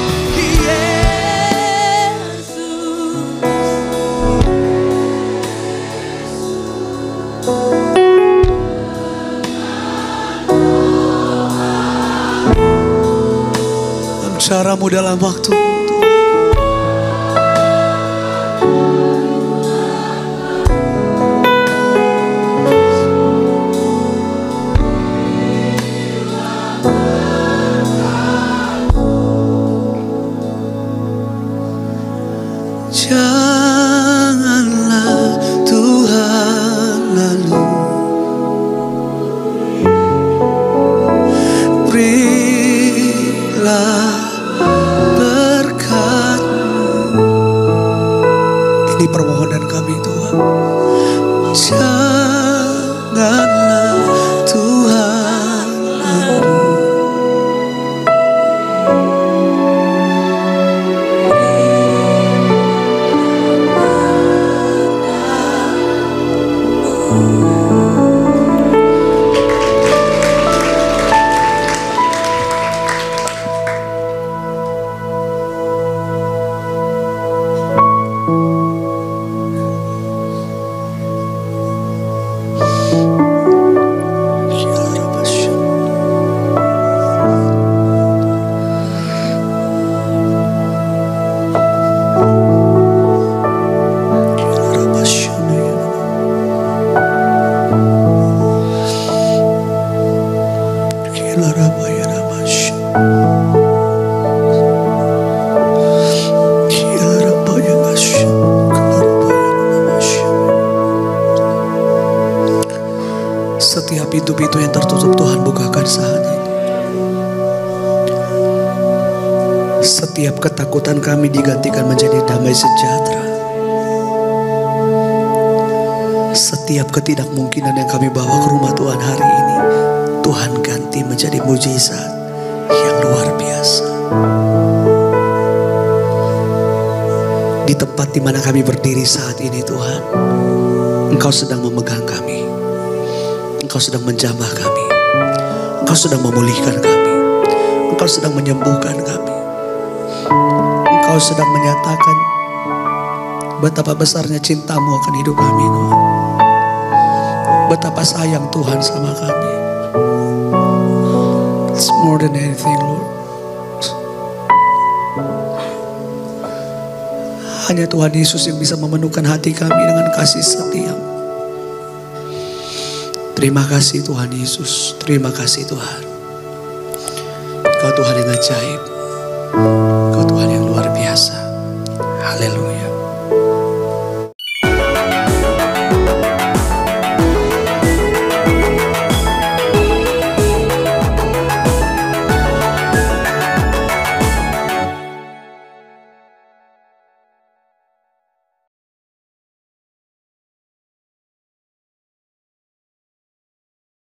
Caramu dalam waktu. Janganlah Tuhan lalu berilah permohonan kami Tuhan. Janganlah Tuhan lalu setiap pintu-pintu yang tertutup Tuhan bukakan saat ini. Setiap ketakutan kami digantikan menjadi damai sejahtera. Setiap ketidakmungkinan yang kami bawa ke rumah Tuhan hari ini, Tuhan ganti menjadi mujizat yang luar biasa. Di tempat di mana kami berdiri saat ini Tuhan, Engkau sedang memegang kami. Engkau sedang menjamah kami. Engkau sedang memulihkan kami. Engkau sedang menyembuhkan kami. Engkau sedang menyatakan betapa besarnya cintamu akan hidup kami Tuhan. Betapa sayang Tuhan sama kami. It's more than anything Lord. Hanya Tuhan Yesus yang bisa memenuhkan hati kami dengan kasih setia-Mu. Terima kasih Tuhan Yesus. Terima kasih Tuhan. Kau Tuhan yang ajaib. Kau Tuhan yang luar biasa. Haleluya.